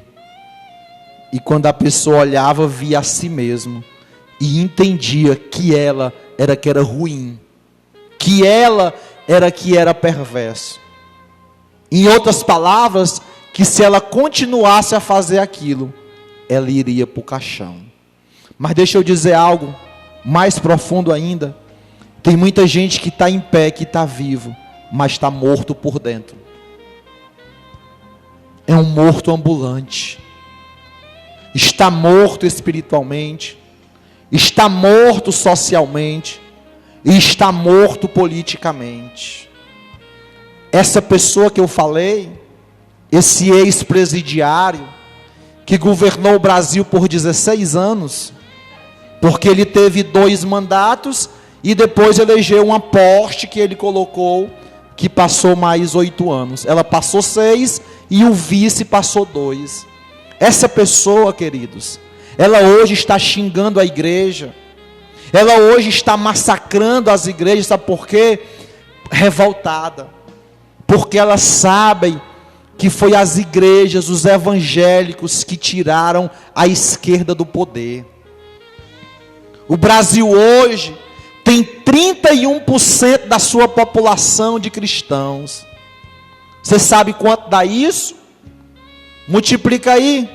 E quando a pessoa olhava, via a si mesmo. E entendia que ela era que era ruim. Que ela era que era perverso. Em outras palavras, que se ela continuasse a fazer aquilo, ela iria para o caixão. Mas deixa eu dizer algo mais profundo ainda. Tem muita gente que está em pé, que está vivo, mas está morto por dentro. É um morto ambulante. Está morto espiritualmente, está morto socialmente, e está morto politicamente. Essa pessoa que eu falei, esse ex-presidiário, que governou o Brasil por 16 anos, porque ele teve 2 mandatos, e depois elegeu uma poste que ele colocou, que passou mais 8 anos. Ela passou 6, e o vice passou 2. Essa pessoa, queridos, ela hoje está xingando a igreja, ela hoje está massacrando as igrejas, sabe por quê? Revoltada, porque elas sabem que foi as igrejas, os evangélicos que tiraram a esquerda do poder. O Brasil hoje tem 31% da sua população de cristãos. Você sabe quanto dá isso? Multiplica aí,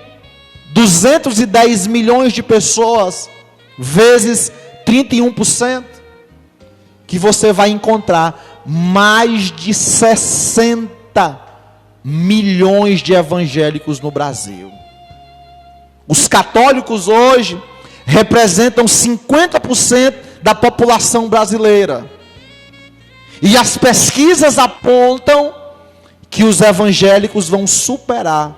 210 milhões de pessoas, vezes 31%, que você vai encontrar mais de 60 milhões de evangélicos no Brasil. Os católicos hoje representam 50% da população brasileira. E as pesquisas apontam que os evangélicos vão superar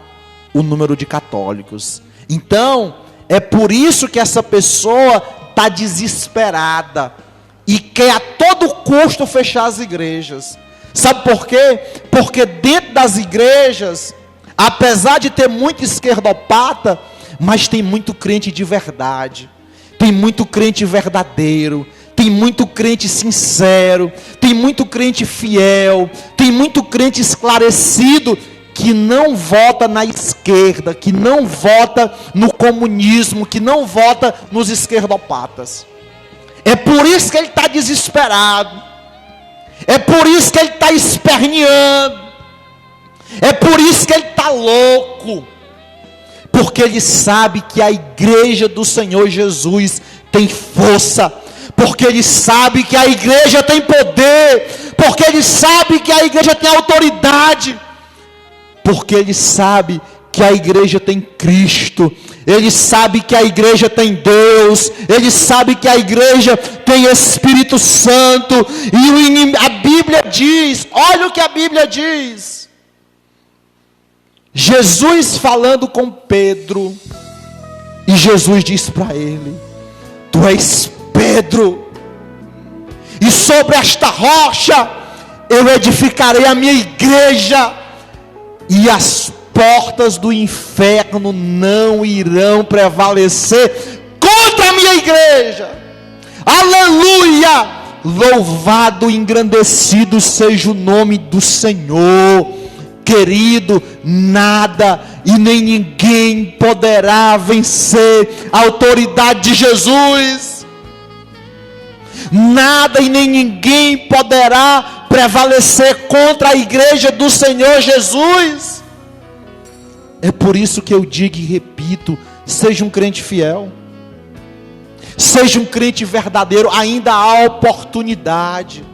o número de católicos. Então, é por isso que essa pessoa está desesperada e quer a todo custo fechar as igrejas. Sabe por quê? Porque dentro das igrejas, apesar de ter muito esquerdopata, mas tem muito crente de verdade, tem muito crente verdadeiro, tem muito crente sincero, tem muito crente fiel, tem muito crente esclarecido, que não vota na esquerda, que não vota no comunismo, que não vota nos esquerdopatas. É por isso que ele está desesperado, é por isso que ele está esperneando, é por isso que ele está louco, porque ele sabe que a igreja do Senhor Jesus tem força, porque ele sabe que a igreja tem poder, porque ele sabe que a igreja tem autoridade, porque ele sabe que a igreja tem Cristo, ele sabe que a igreja tem Deus, ele sabe que a igreja tem Espírito Santo, e a Bíblia diz, olha o que a Bíblia diz, Jesus falando com Pedro, e Jesus diz para ele: tu és Pedro, e sobre esta rocha eu edificarei a minha igreja, e as portas do inferno não irão prevalecer contra a minha igreja. Aleluia! Louvado e engrandecido seja o nome do Senhor. Querido, nada e nem ninguém poderá vencer a autoridade de Jesus. Nada e nem ninguém poderá prevalecer contra a igreja do Senhor Jesus. É por isso que eu digo e repito: seja um crente fiel, seja um crente verdadeiro, ainda há oportunidade.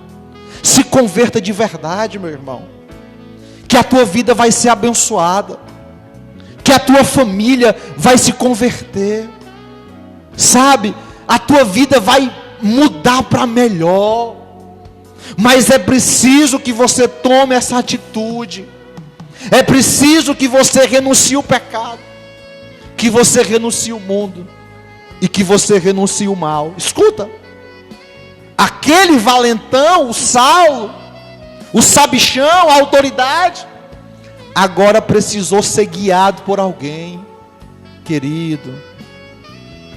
Se converta de verdade, meu irmão, que a tua vida vai ser abençoada, que a tua família vai se converter, sabe, a tua vida vai mudar para melhor, mas é preciso que você tome essa atitude, é preciso que você renuncie o pecado, que você renuncie o mundo, e que você renuncie o mal. Escuta, aquele valentão, o Saulo, o sabichão, a autoridade, agora precisou ser guiado por alguém. Querido,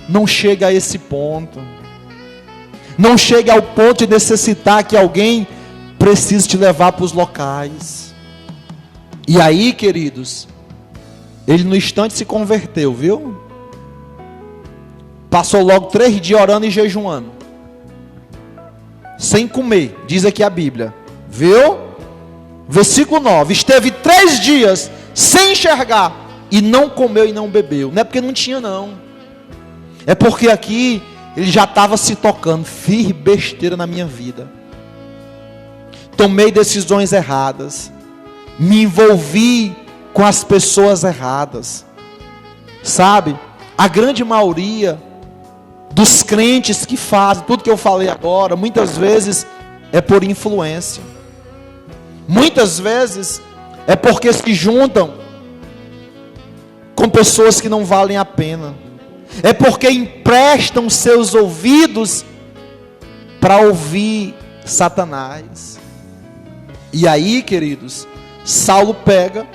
não chega a esse ponto, não chega ao ponto de necessitar que alguém precise te levar para os locais. E aí, queridos, ele no instante se converteu, viu? Passou logo 3 dias orando e jejuando, sem comer, diz aqui a Bíblia, viu? Versículo 9, esteve 3 dias sem enxergar, e não comeu e não bebeu. Não é porque não tinha não, é porque aqui ele já estava se tocando: fiz besteira na minha vida, tomei decisões erradas, me envolvi com as pessoas erradas. Sabe, a grande maioria dos crentes que fazem tudo que eu falei agora, muitas vezes é por influência, muitas vezes é porque se juntam com pessoas que não valem a pena, é porque emprestam seus ouvidos para ouvir Satanás. E aí, queridos, Saulo pega,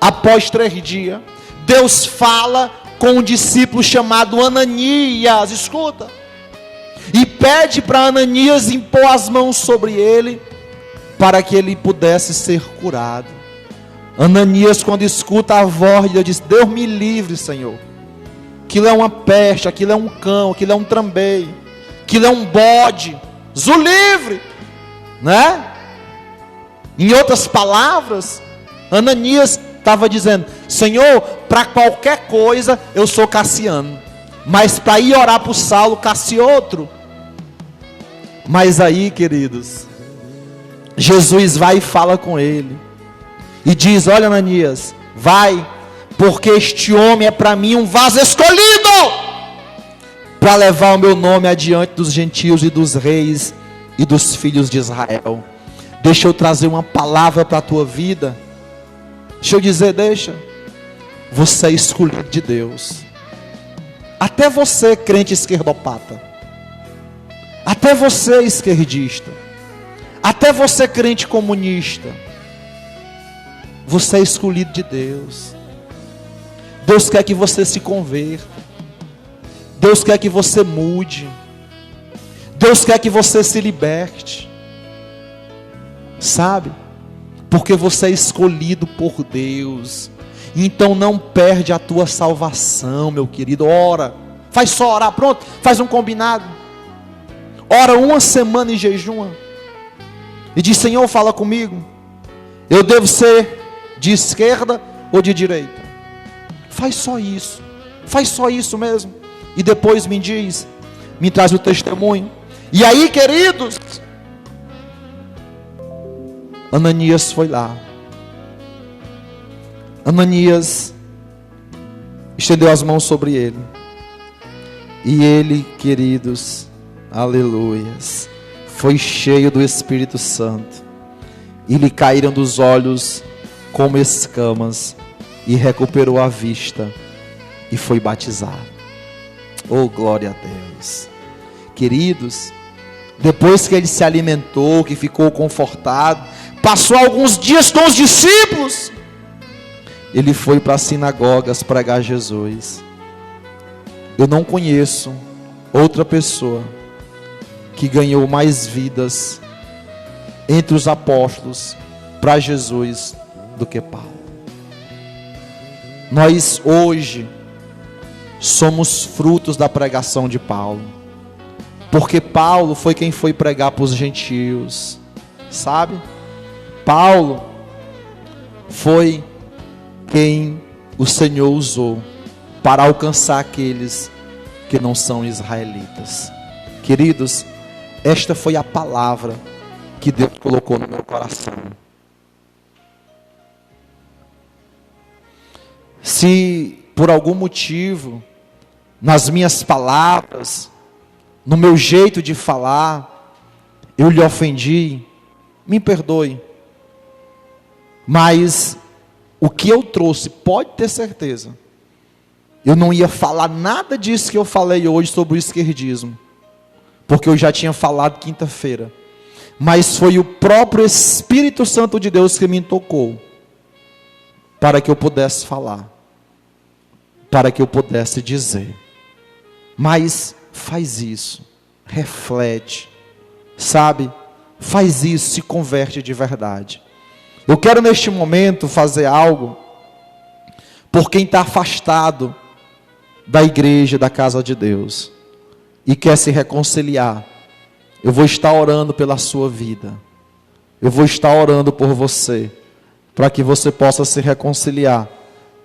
após 3 dias, Deus fala com um discípulo chamado Ananias, escuta, e pede para Ananias impor as mãos sobre ele, para que ele pudesse ser curado. Ananias, quando escuta a voz, ele diz: Deus me livre, Senhor, aquilo é uma peste, aquilo é um cão, aquilo é um trambeio, aquilo é um bode, Zu livre, né? Em outras palavras, Ananias estava dizendo: Senhor, para qualquer coisa eu sou Cassiano, mas para ir orar para o Saulo, Cassiotro. Mas aí, queridos, Jesus vai e fala com ele, e diz: olha, Ananias, vai, porque este homem é para mim um vaso escolhido, para levar o meu nome adiante dos gentios e dos reis e dos filhos de Israel. Deixa eu trazer uma palavra para a tua vida. Deixa eu dizer, você é escolhido de Deus. Até você, crente esquerdopata, até você, esquerdista, até você, crente comunista, você é escolhido de Deus. Deus quer que você se converta. Deus quer que você mude. Deus quer que você se liberte. Sabe? Porque você é escolhido por Deus. Então não perde a tua salvação, meu querido. Ora, faz só orar, pronto, faz um combinado. Ora uma semana em jejum e diz: Senhor, fala comigo, eu devo ser de esquerda ou de direita? Faz só isso mesmo, e depois me diz, me traz o testemunho. E aí, queridos, Ananias foi lá. Ananias estendeu as mãos sobre ele, e ele, queridos, aleluias, foi cheio do Espírito Santo, e lhe caíram dos olhos como escamas, e recuperou a vista, e foi batizado. Oh, glória a Deus. Queridos, depois que ele se alimentou, que ficou confortado, passou alguns dias com os discípulos, ele foi para as sinagogas pregar Jesus. Eu não conheço outra pessoa que ganhou mais vidas entre os apóstolos para Jesus do que Paulo. Nós hoje somos frutos da pregação de Paulo, porque Paulo foi quem foi pregar para os gentios, sabe? Paulo foi quem o Senhor usou para alcançar aqueles que não são israelitas. Queridos, esta foi a palavra que Deus colocou no meu coração. Se por algum motivo, nas minhas palavras, no meu jeito de falar, eu lhe ofendi, me perdoe. Mas o que eu trouxe, pode ter certeza, eu não ia falar nada disso que eu falei hoje sobre o esquerdismo, porque eu já tinha falado quinta-feira. Mas foi o próprio Espírito Santo de Deus que me tocou, para que eu pudesse falar, para que eu pudesse dizer. Mas faz isso, reflete, sabe? Faz isso, se converte de verdade. Eu quero neste momento fazer algo por quem está afastado da igreja, da casa de Deus, e quer se reconciliar. Eu vou estar orando pela sua vida. Eu vou estar orando por você, para que você possa se reconciliar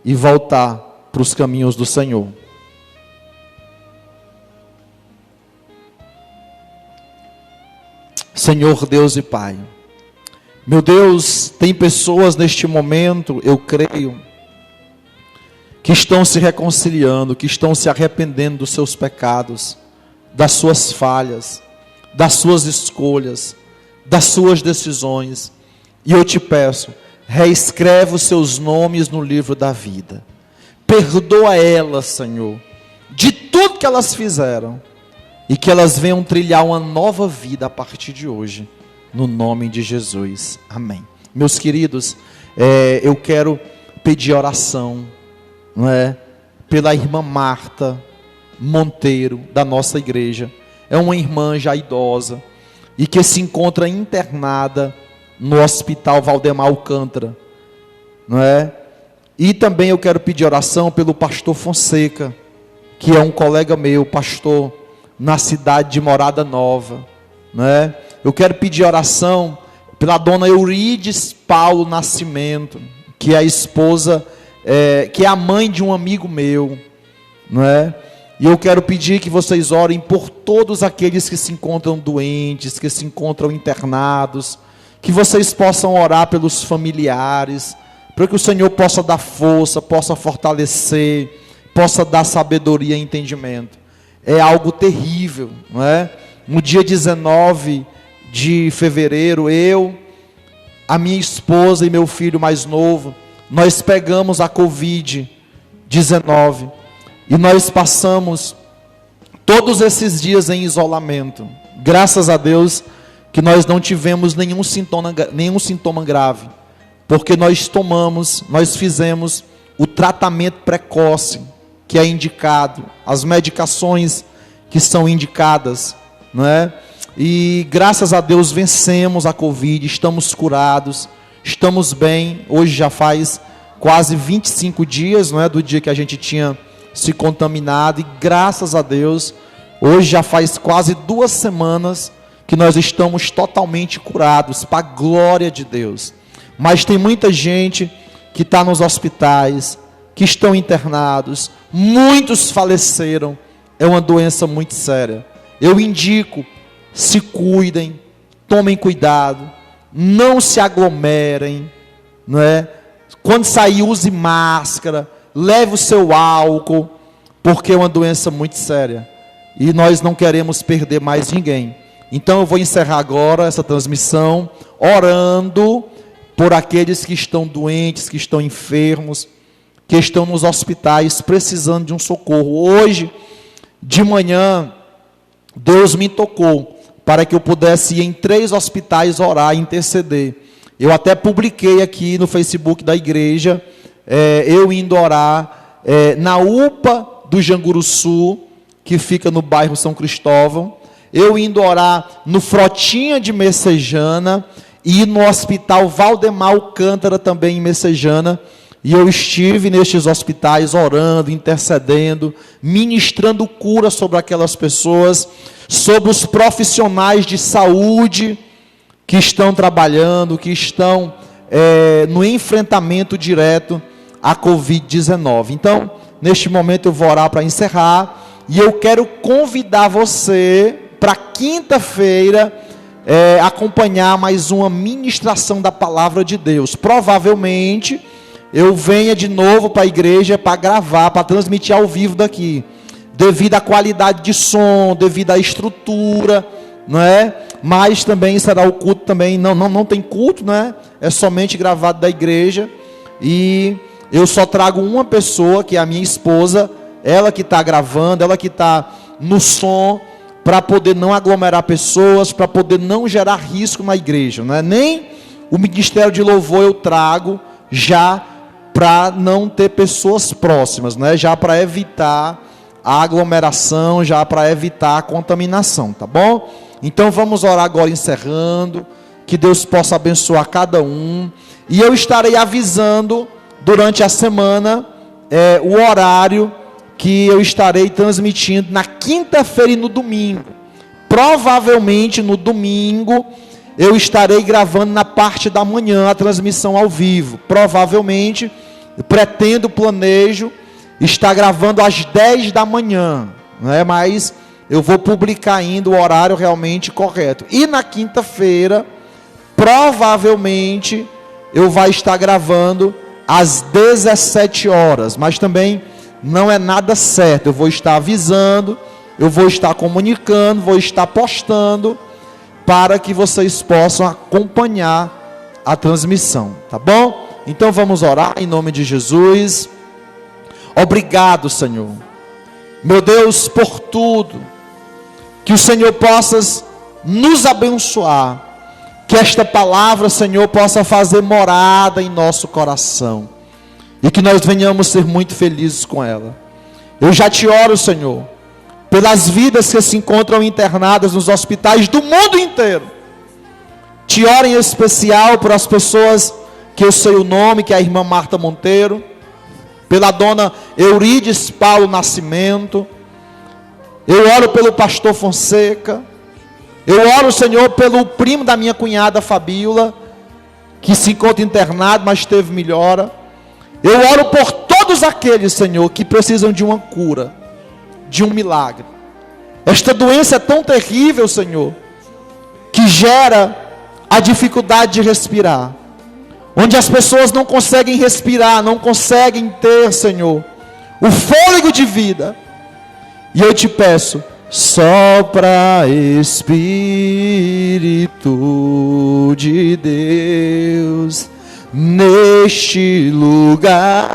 e voltar para os caminhos do Senhor. Senhor Deus e Pai, meu Deus, tem pessoas neste momento, eu creio, que estão se reconciliando, que estão se arrependendo dos seus pecados, das suas falhas, das suas escolhas, das suas decisões. E eu te peço, reescreve os seus nomes no livro da vida. Perdoa elas, Senhor, de tudo que elas fizeram, e que elas venham trilhar uma nova vida a partir de hoje, no nome de Jesus, amém. Meus queridos, eu quero pedir oração não é? Pela irmã Marta Monteiro, da nossa igreja. É uma irmã já idosa e que se encontra internada no Hospital Valdemar Alcântara, não é? E também eu quero pedir oração pelo pastor Fonseca, que é um colega meu, pastor na cidade de Morada Nova, não é? Eu quero pedir oração pela dona Eurides Paulo Nascimento, que é a esposa, que é a mãe de um amigo meu, não é? E eu quero pedir que vocês orem por todos aqueles que se encontram doentes, que se encontram internados, que vocês possam orar pelos familiares, para que o Senhor possa dar força, possa fortalecer, possa dar sabedoria e entendimento. É algo terrível, não é? No dia 19 de fevereiro, eu, a minha esposa e meu filho mais novo, nós pegamos a Covid-19 e nós passamos todos esses dias em isolamento. Graças a Deus que nós não tivemos nenhum sintoma grave, porque nós fizemos o tratamento precoce que é indicado, as medicações que são indicadas, não é? E graças a Deus vencemos a Covid, estamos curados, estamos bem. Hoje já faz quase 25 dias, não é, do dia que a gente tinha se contaminado, e graças a Deus, hoje já faz quase 2 semanas que nós estamos totalmente curados, para a glória de Deus. Mas tem muita gente que está nos hospitais, que estão internados, muitos faleceram. É uma doença muito séria. Eu indico, se cuidem, tomem cuidado, não se aglomerem, não é? Quando sair, use máscara, leve o seu álcool, porque é uma doença muito séria e nós não queremos perder mais ninguém. Então eu vou encerrar agora essa transmissão orando por aqueles que estão doentes, que estão enfermos, que estão nos hospitais precisando de um socorro. Hoje de manhã Deus me tocou para que eu pudesse ir em 3 hospitais orar e interceder. Eu até publiquei aqui no Facebook da igreja, eu indo orar na UPA do Janguruçu, que fica no bairro São Cristóvão, eu indo orar no Frotinha de Messejana e no Hospital Valdemar Alcântara, também em Messejana. E eu estive nestes hospitais orando, intercedendo, ministrando cura sobre aquelas pessoas, sobre os profissionais de saúde que estão trabalhando, que estão no enfrentamento direto à Covid-19. Então, neste momento eu vou orar para encerrar, e eu quero convidar você para quinta-feira acompanhar mais uma ministração da Palavra de Deus. Provavelmente eu venha de novo para a igreja para gravar, para transmitir ao vivo daqui, devido à qualidade de som, devido à estrutura, não é? Mas também será o culto também, não tem culto, não é? É somente gravado da igreja, e eu só trago uma pessoa, que é a minha esposa, ela que está gravando, ela que está no som, para poder não aglomerar pessoas, para poder não gerar risco na igreja, não é? Nem o ministério de louvor eu trago já para não ter pessoas próximas, né? Já para evitar a aglomeração, já para evitar a contaminação, tá bom? Então vamos orar agora encerrando, que Deus possa abençoar cada um, e eu estarei avisando durante a semana o horário que eu estarei transmitindo na quinta-feira e no domingo. Provavelmente no domingo eu estarei gravando na parte da manhã a transmissão ao vivo. Provavelmente, planejo estar gravando às 10 da manhã, né? Mas eu vou publicar ainda o horário realmente correto. E na quinta-feira, provavelmente, eu vou estar gravando às 17 horas. Mas também não é nada certo. Eu vou estar avisando, eu vou estar comunicando, vou estar postando, para que vocês possam acompanhar a transmissão, tá bom? Então vamos orar em nome de Jesus. Obrigado, Senhor, meu Deus, por tudo. Que o Senhor possa nos abençoar, que esta palavra, Senhor, possa fazer morada em nosso coração. e que nós venhamos ser muito felizes com ela. Eu já te oro, Senhor, pelas vidas que se encontram internadas nos hospitais do mundo inteiro. Te oro em especial por as pessoas que eu sei o nome, que é a irmã Marta Monteiro, pela dona Eurides Paulo Nascimento. Eu oro pelo pastor Fonseca. Eu oro, Senhor, pelo primo da minha cunhada Fabíola, que se encontra internado, mas teve melhora. Eu oro por todos aqueles, Senhor, que precisam de uma cura, de um milagre. Esta doença é tão terrível, Senhor, que gera a dificuldade de respirar, onde as pessoas não conseguem respirar, não conseguem ter, Senhor, o fôlego de vida. E eu te peço, sopra Espírito de Deus neste lugar.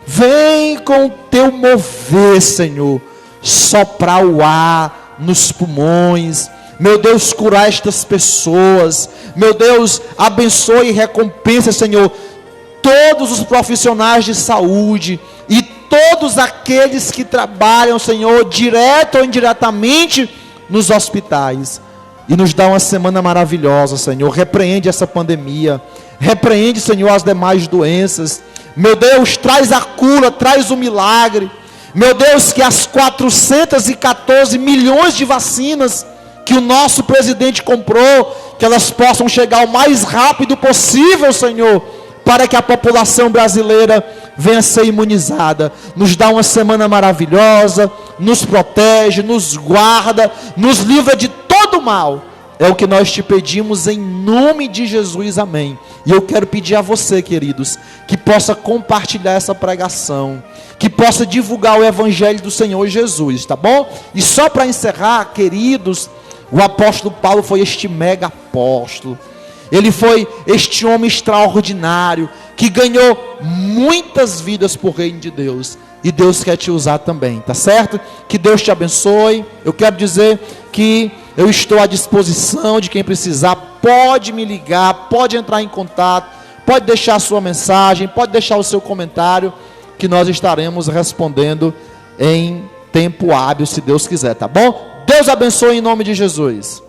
Vem com teu mover, Senhor, soprar o ar nos pulmões. Meu Deus, curar estas pessoas. Meu Deus, abençoe e recompensa, Senhor, todos os profissionais de saúde e todos aqueles que trabalham, Senhor, direto ou indiretamente nos hospitais. E nos dá uma semana maravilhosa, Senhor. Repreende essa pandemia. Repreende, Senhor, as demais doenças. Meu Deus, traz a cura, traz o milagre. Meu Deus, que as 414 milhões de vacinas que o nosso presidente comprou, que elas possam chegar o mais rápido possível, Senhor, para que a população brasileira venha ser imunizada. Nos dá uma semana maravilhosa, nos protege, nos guarda, nos livra de todo mal. É o que nós te pedimos em nome de Jesus, amém. E eu quero pedir a você, queridos, que possa compartilhar essa pregação, que possa divulgar o evangelho do Senhor Jesus, tá bom? E só para encerrar, queridos, o apóstolo Paulo foi este mega apóstolo. Ele foi este homem extraordinário, que ganhou muitas vidas por reino de Deus. E Deus quer te usar também, tá certo? Que Deus te abençoe. Eu quero dizer que eu estou à disposição de quem precisar. Pode me ligar, pode entrar em contato, pode deixar a sua mensagem, pode deixar o seu comentário, que nós estaremos respondendo em tempo hábil, se Deus quiser, tá bom? Deus abençoe em nome de Jesus.